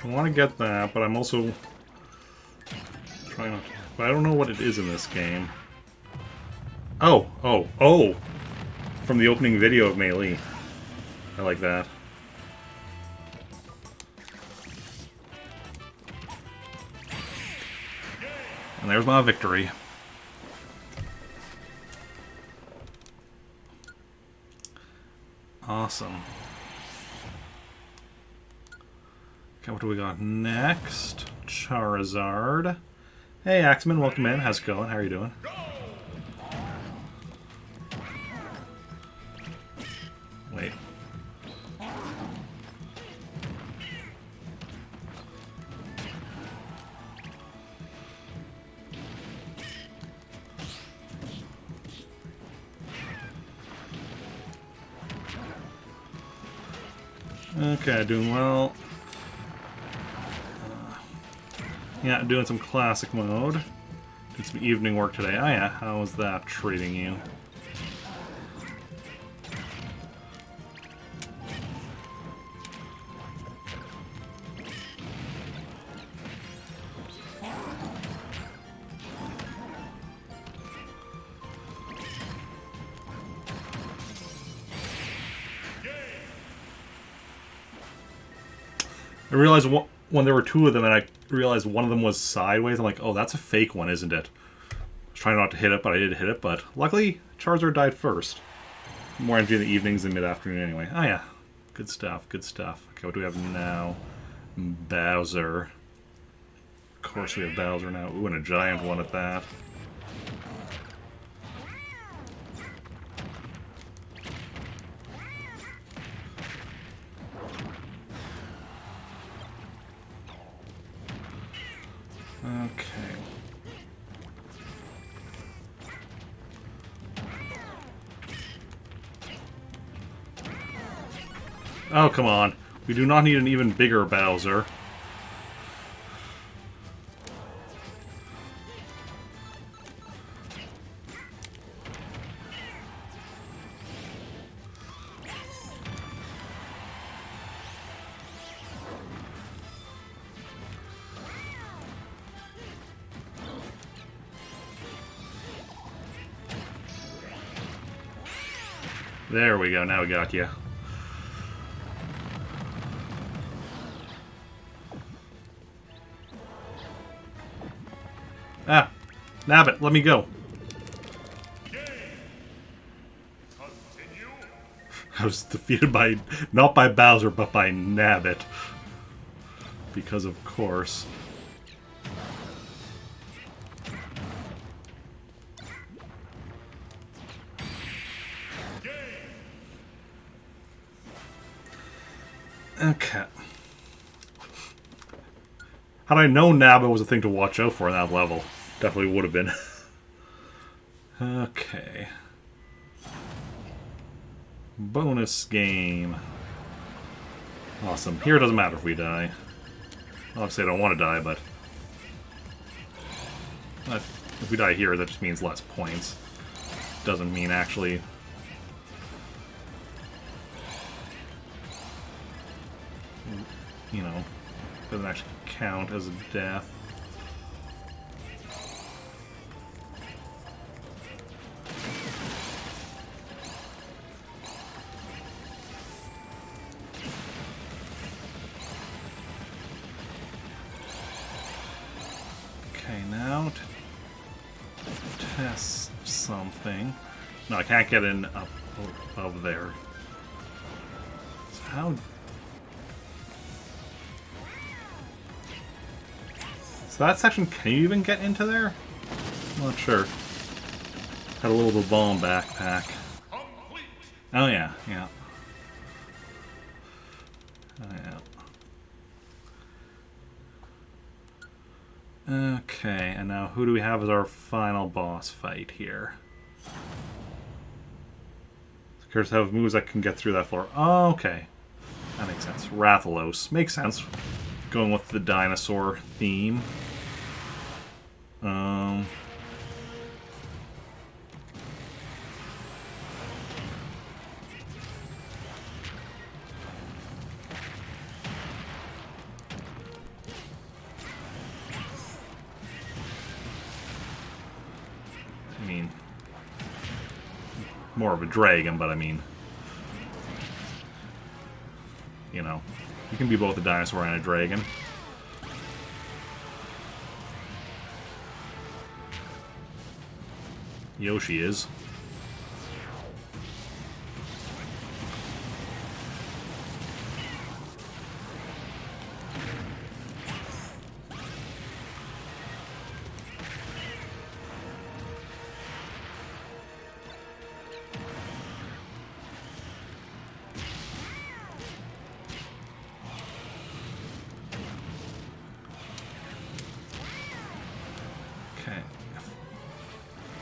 A: I want to get that, but I'm also trying not to. But I don't know what it is in this game. Oh! Oh! Oh! From the opening video of Melee. I like that. And there's my victory. Awesome. Okay, what do we got next? Charizard. Hey, Axeman, welcome in. How's it going? How are you doing? Wait. Okay, doing well. Yeah, doing some classic mode. Did some evening work today. Oh yeah, how was that treating you? I realized when there were two of them, and I realized one of them was sideways. I'm like, oh, that's a fake one, isn't it? I was trying not to hit it, but I did hit it. But luckily, Charizard died first. More energy in the evenings and mid-afternoon anyway. Oh yeah, good stuff, good stuff. Okay, what do we have now? Bowser. Of course we have Bowser now. Ooh, and a giant one at that. Okay. Oh, come on. We do not need an even bigger Bowser. There we go, now we got you. Ah! Nabbit, let me go. I was defeated by, not by Bowser, but by Nabbit. Because of course. Okay. Had I known Nabbit was a thing to watch out for in that level, definitely would have been. Okay. Bonus game. Awesome. Here it doesn't matter if we die. Obviously I don't want to die, but... if we die here, that just means less points. Doesn't mean actually... you know, doesn't actually count as a death. Okay, now to test something. No, I can't get in up above there. So how... So that section, can you even get into there? I'm not sure. Had a little bit of bomb backpack. Oh yeah, yeah. Oh yeah. Okay, and now who do we have as our final boss fight here? Curse have moves that can get through that floor. Oh, okay. That makes sense. Rathalos. Makes sense. Going with the dinosaur theme. more of a dragon, but I mean, you know, you can be both a dinosaur and a dragon. Yoshi is. Okay.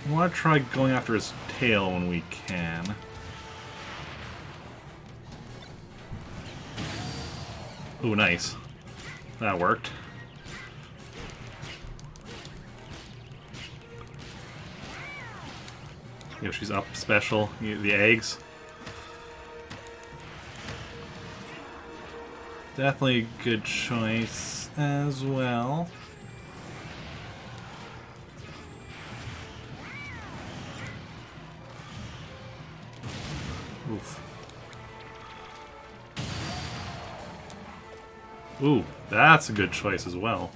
A: I want to try going after his tail when we can. Ooh, nice. That worked. Yoshi's up special. The eggs. Definitely a good choice as well. Oof. Ooh, that's a good choice as well.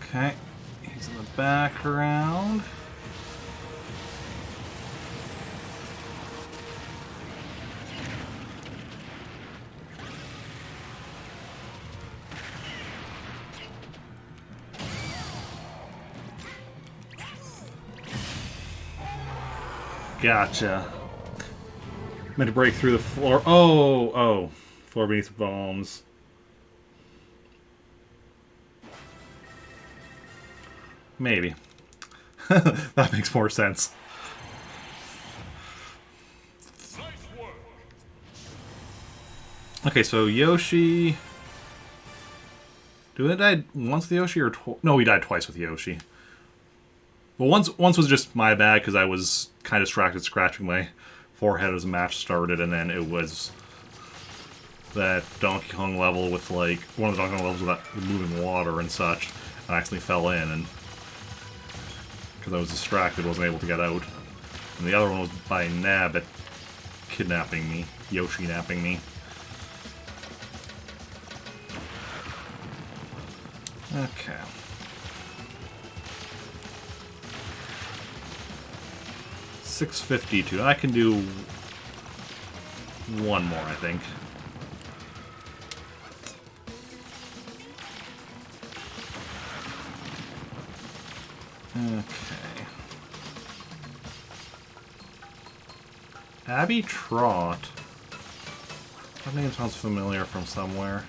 A: Okay, he's in the background. Gotcha. Meant to break through the floor. Oh, floor beneath bombs. Maybe. That makes more sense.
B: Nice work.
A: Okay, so Yoshi. Do I die once with Yoshi or no? We died twice with Yoshi. Well, once was just my bad because I was kind of distracted scratching my forehead as the match started, and then it was that Donkey Kong level with like one of the Donkey Kong levels with moving water and such. I accidentally fell in, and because I was distracted, wasn't able to get out. And the other one was by Nabbit kidnapping me, Yoshi napping me. Okay. $6.52. I can do one more, I think. Okay. Abby Trot. That name sounds familiar from somewhere.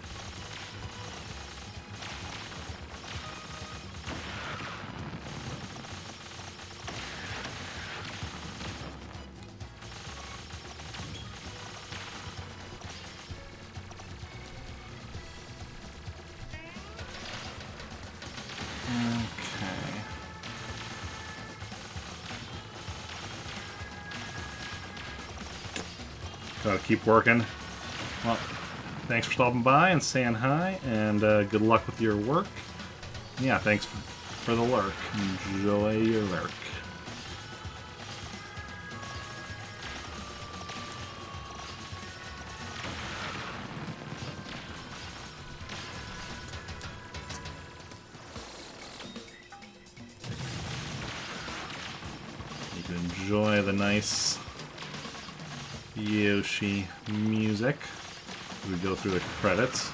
A: Gotta keep working. Well, thanks for stopping by and saying hi, and good luck with your work. Yeah, thanks for the lurk. Enjoy your lurk. You can enjoy the nice Yoshi music as we go through the credits.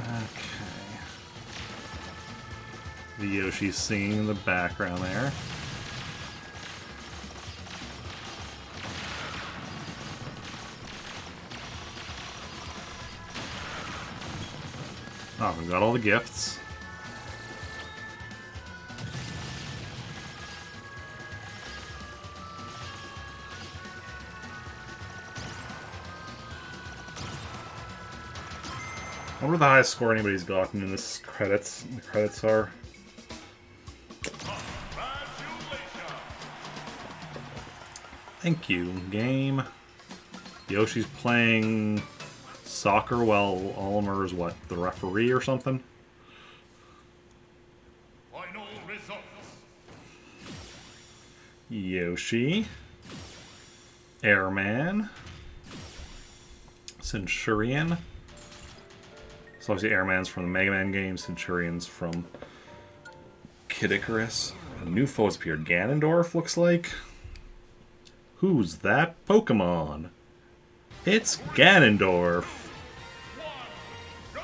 A: Okay. The Yoshi singing in the background there. Oh, we've got all the gifts. I wonder what the highest score anybody's gotten in this credits. The credits are. Thank you, game. Yoshi's playing soccer while Oliver is what, the referee or something?
B: Final results.
A: Yoshi. Airman. Centurion. So obviously Airman's from the Mega Man games, Centurion's from Kid Icarus. A new foe has appeared. Ganondorf, looks like. Who's that Pokemon? It's Ganondorf.
B: Go!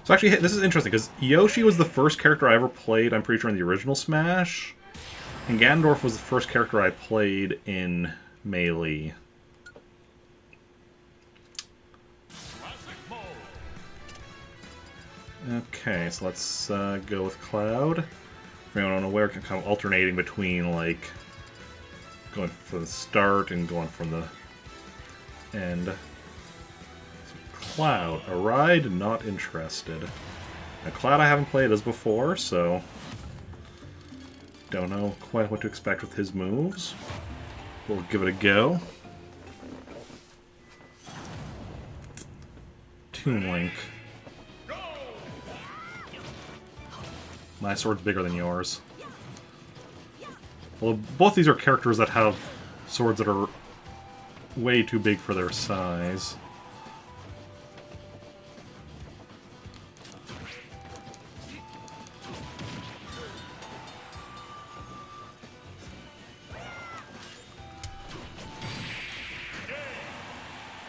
A: So actually, this is interesting, because Yoshi was the first character I ever played, I'm pretty sure, in the original Smash. And Ganondorf was the first character I played in Melee. Okay, so let's go with Cloud. For anyone unaware, kind of alternating between, like, going for the start and going from the end. So Cloud, a ride, not interested. Now, Cloud I haven't played as before, so don't know quite what to expect with his moves. We'll give it a go. Toon Link. My sword's bigger than yours. Well, both these are characters that have swords that are way too big for their size.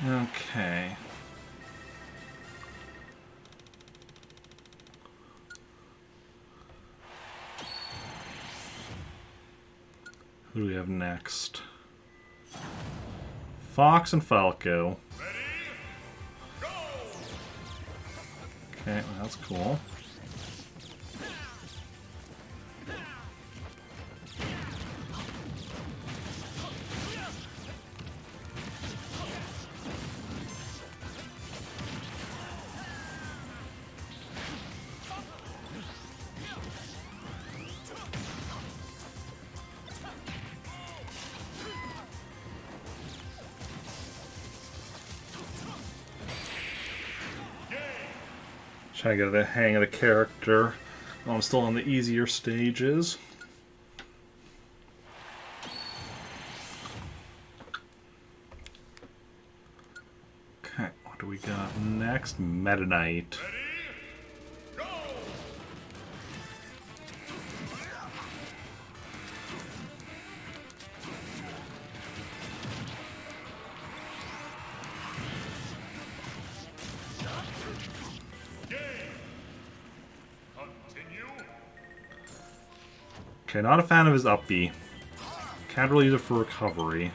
A: Okay. Who do we have next? Fox and Falco. Okay, well, that's cool. Trying to get the hang of the character while I'm still on the easier stages. Okay, what do we got next? Meta Knight. Okay, not a fan of his up B. Can't really use it for recovery.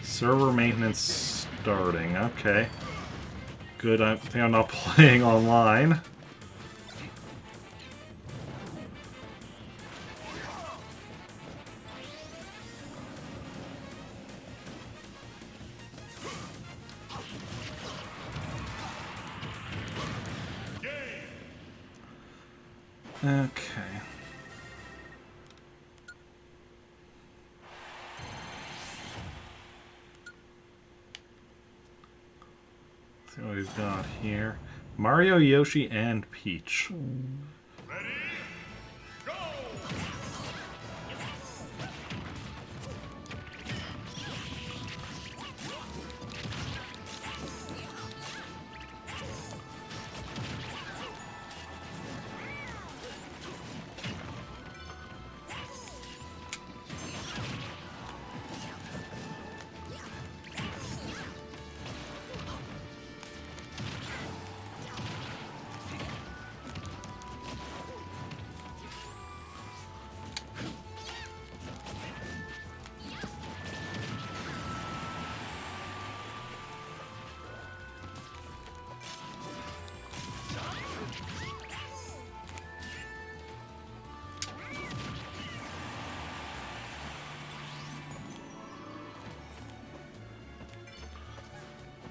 A: Server maintenance starting. Okay. Good, I think I'm not playing online. Okay. Let's see what we've got here. Mario, Yoshi, and Peach.
B: Ready? Go!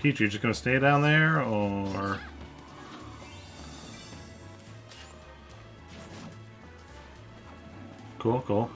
A: Peach, you just gonna stay down there, or... Cool, cool.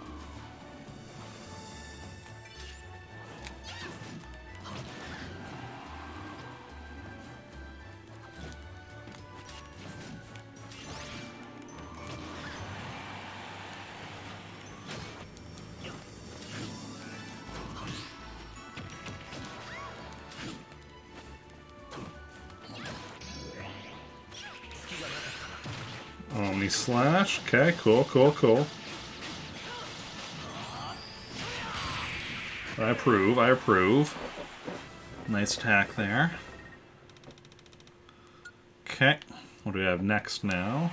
A: Omni Slash. Okay, cool, cool, cool. I approve, I approve. Nice attack there. Okay, what do we have next now?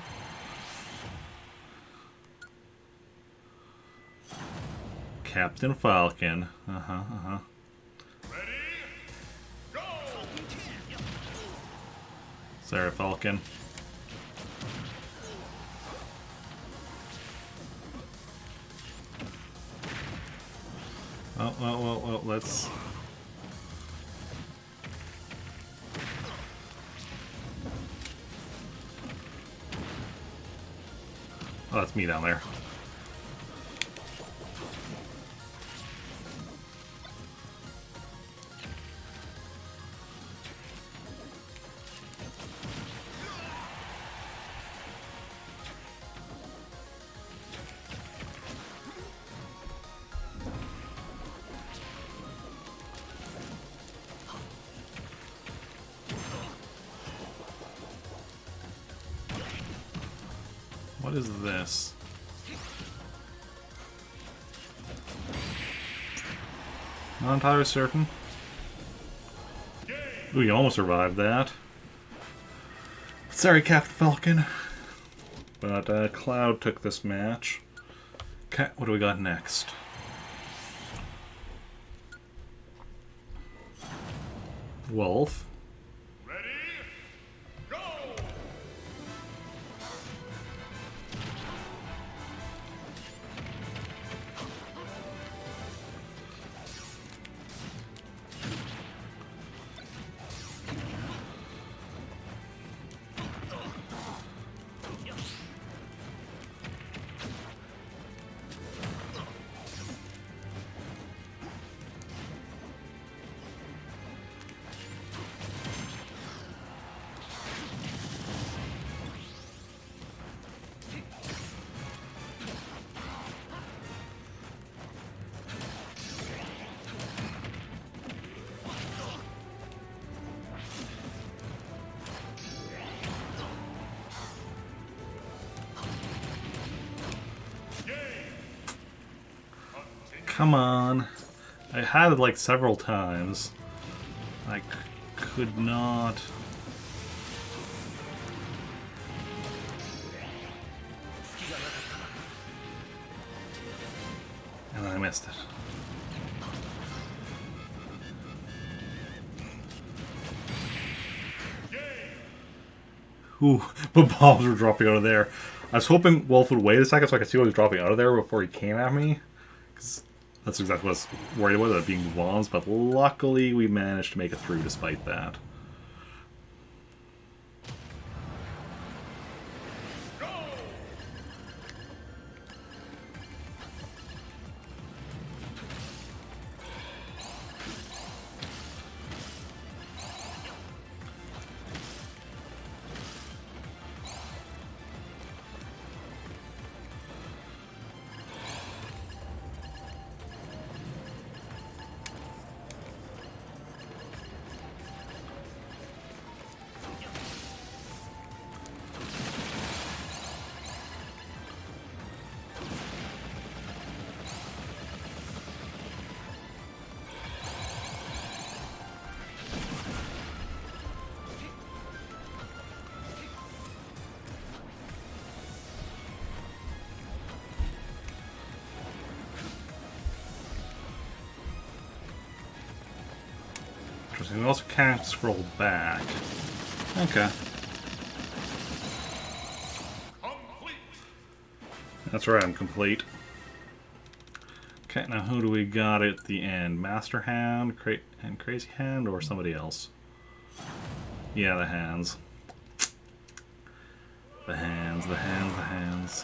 A: Captain Falcon.
B: Ready? Go!
A: Sorry, Falcon. Well, let's... Oh, that's me down there. What is this? Not entirely certain. Ooh, you almost survived that. Sorry, Captain Falcon. But Cloud took this match. Okay, what do we got next? Wolf.
B: Ready? Go!
A: Come on. I had it like several times. I could not... And I missed it. Ooh, but bombs were dropping out of there. I was hoping Wolf would wait a second so I could see what was dropping out of there before he came at me. 'Cause that's exactly what I was worried about, it being bombs, but luckily we managed to make it through despite that. Interesting. We also can't scroll back. Okay.
B: Complete.
A: That's right, I'm complete. Okay, now who do we got at the end? Master Hand, and Crazy Hand, or somebody else? Yeah, the hands. The hands, the hands, the hands.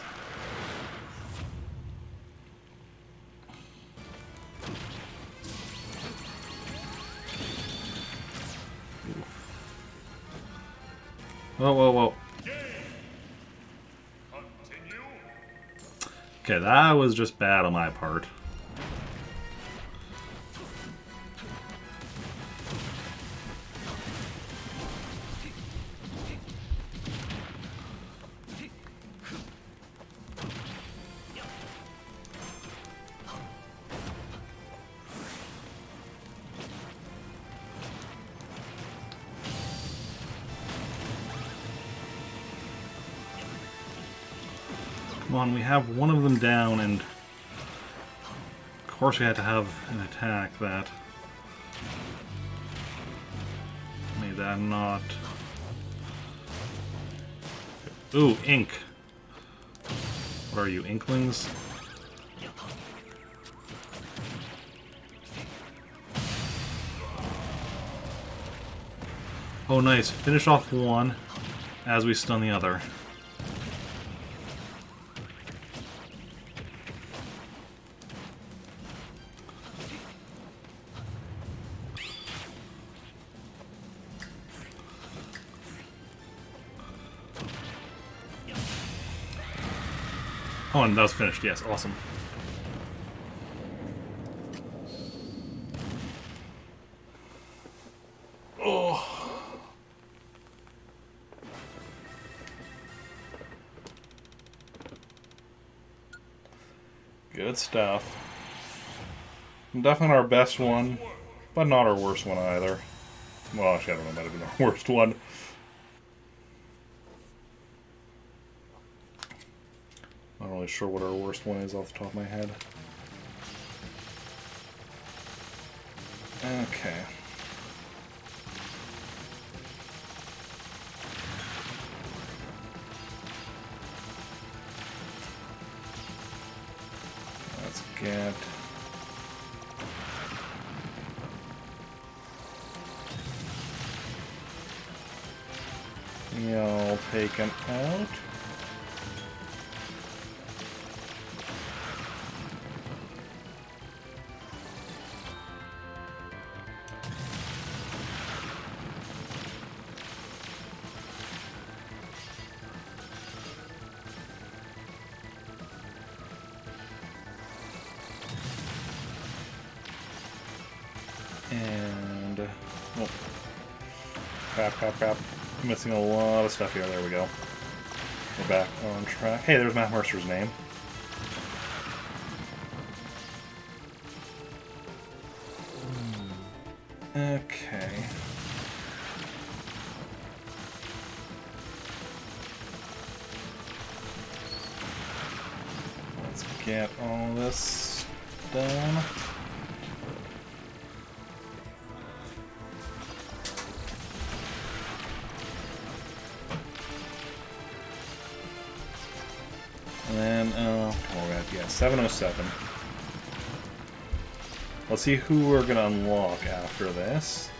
A: Whoa, whoa, whoa.
B: Continue.
A: Okay, that was just bad on my part. Come on, we have one of them down, and of course we had to have an attack that made that not... Ooh, ink. What are you, inklings? Oh nice, finish off one as we stun the other. Oh, and that was finished, yes, awesome. Oh. Good stuff. Definitely our best one, but not our worst one either. Well, actually, I don't know, might have been our worst one. Not really sure what our worst one is off the top of my head. Okay. Let's get... Y'all taken out. And... oh. Crap, crap, crap. Missing a lot of stuff here. There we go. We're back on track. Hey, there's Matt Mercer's name. Okay. Let's get all this done. And then, we're at, yeah, 707. Let's see who we're gonna unlock after this.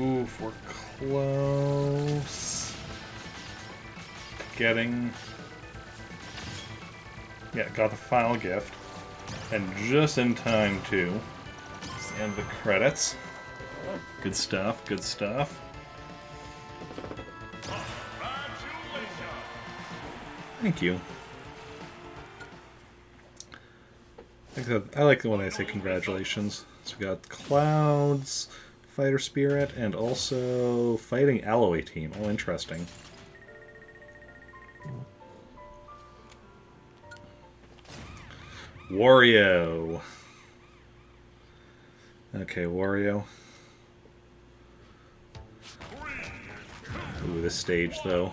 A: Oof, we're close. Getting... yeah, got the final gift. And just in time, too. It's the end of the credits. Good stuff, good stuff. Thank you. I like it when they say congratulations. So we got Clouds, Fighter Spirit, and also Fighting Alloy Team. Oh, interesting. Wario. Okay, Wario. Ooh, this stage, though.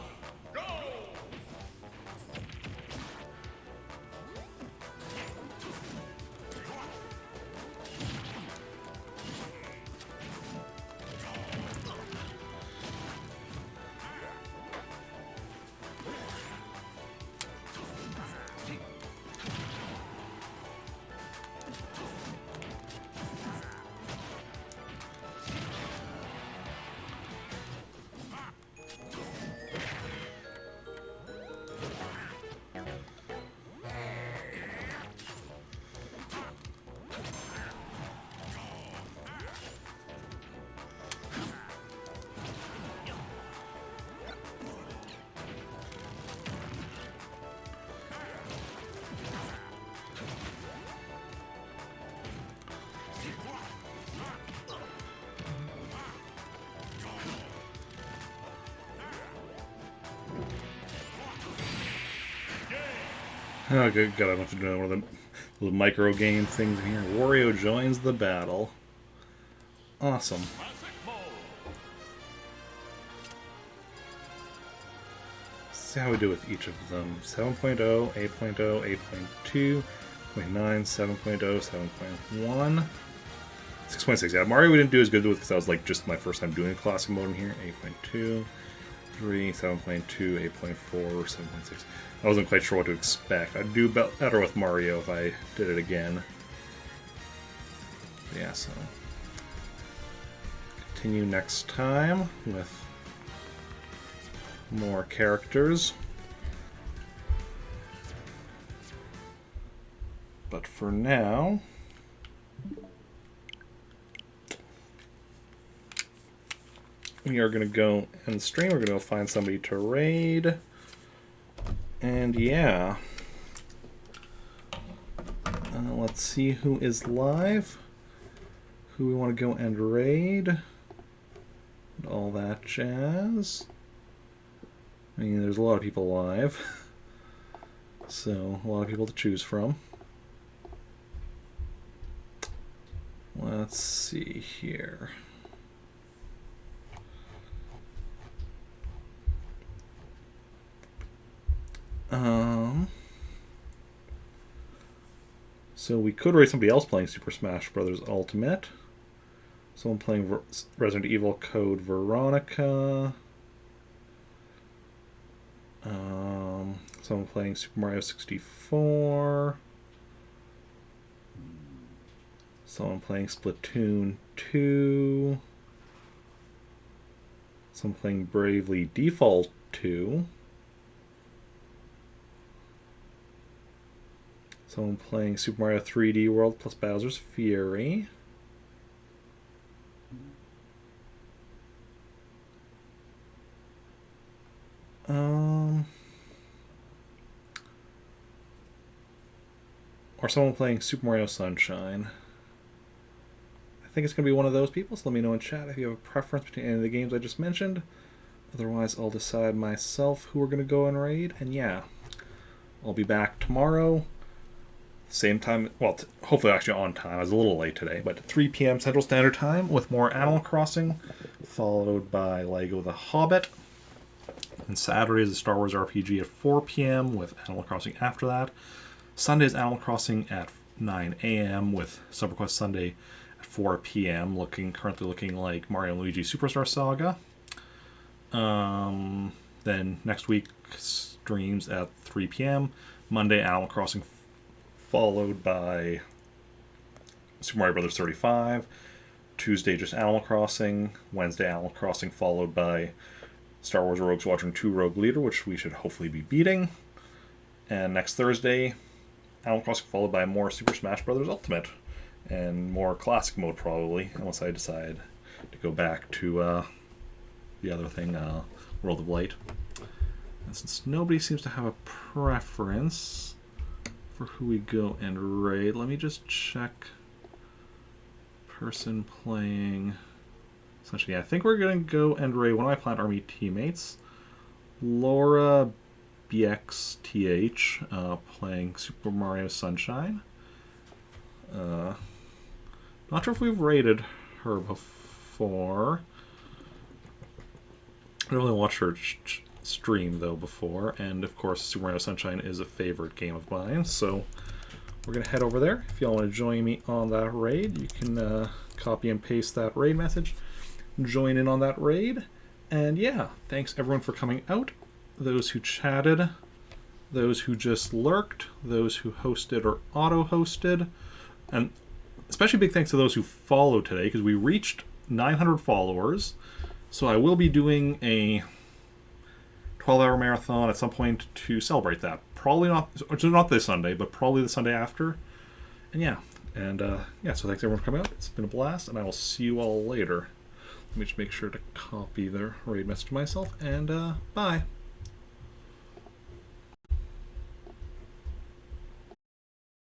A: Oh, good. God, I don't have to do one of the little micro game things in here. Wario joins the battle. Awesome. Let's see how we do with each of them. 7.0, 8.0, 8.2, 0.9, 7.0, 7.1, 6.6. Yeah, Mario we didn't do as good with because that was like just my first time doing a classic mode in here. 8.2, 3, 7.2, 8.4, 7.6. I wasn't quite sure what to expect. I'd do better with Mario if I did it again. But yeah, so continue next time with more characters. But for now, we are going to go and stream. We're going to go find somebody to raid. And yeah, let's see who is live, who we want to go and raid, and all that jazz. I mean, there's a lot of people live, so a lot of people to choose from. Let's see here. So we could raise somebody else playing Super Smash Bros. Ultimate. Someone playing Resident Evil Code Veronica. Someone playing Super Mario 64. Someone playing Splatoon 2. Someone playing Bravely Default 2. Someone playing Super Mario 3D World plus Bowser's Fury. Or someone playing Super Mario Sunshine. I think it's going to be one of those people, so let me know in chat if you have a preference between any of the games I just mentioned. Otherwise, I'll decide myself who we're going to go and raid. And yeah, I'll be back tomorrow. Same time, well, hopefully actually on time. I was a little late today, but 3 p.m. Central Standard Time with more Animal Crossing, followed by Lego The Hobbit. And Saturday is a Star Wars RPG at 4 p.m. with Animal Crossing after that. Sunday is Animal Crossing at 9 a.m. with SubQuest Sunday at 4 p.m. Currently looking like Mario and Luigi Superstar Saga. Then next week streams at 3 p.m. Monday Animal Crossing, followed by Super Mario Bros. 35. Tuesday, just Animal Crossing. Wednesday, Animal Crossing, followed by Star Wars Rogue Squadron 2 Rogue Leader, which we should hopefully be beating. And next Thursday, Animal Crossing, followed by more Super Smash Bros. Ultimate. And more Classic Mode, probably, unless I decide to go back to the other thing, World of Light. And since nobody seems to have a preference for who we go and raid, let me just check person playing. Essentially, I think we're going to go and raid one of my Plant Army teammates, Laura BXTH, playing Super Mario Sunshine. Not sure if we've rated her before. I only watched her stream though before, and of course Super Mario Sunshine is a favorite game of mine, so we're gonna head over there. If y'all want to join me on that raid, you can copy and paste that raid message, join in on that raid, and yeah, thanks everyone for coming out, those who chatted, those who just lurked, those who hosted or auto-hosted, and especially big thanks to those who followed today, because we reached 900 followers. So I will be doing a 12-hour marathon at some point to celebrate that. Probably not this Sunday, but probably the Sunday after. And yeah, so thanks everyone for coming out. It's been a blast, and I will see you all later. Let me just make sure to copy the raid message to myself, and bye.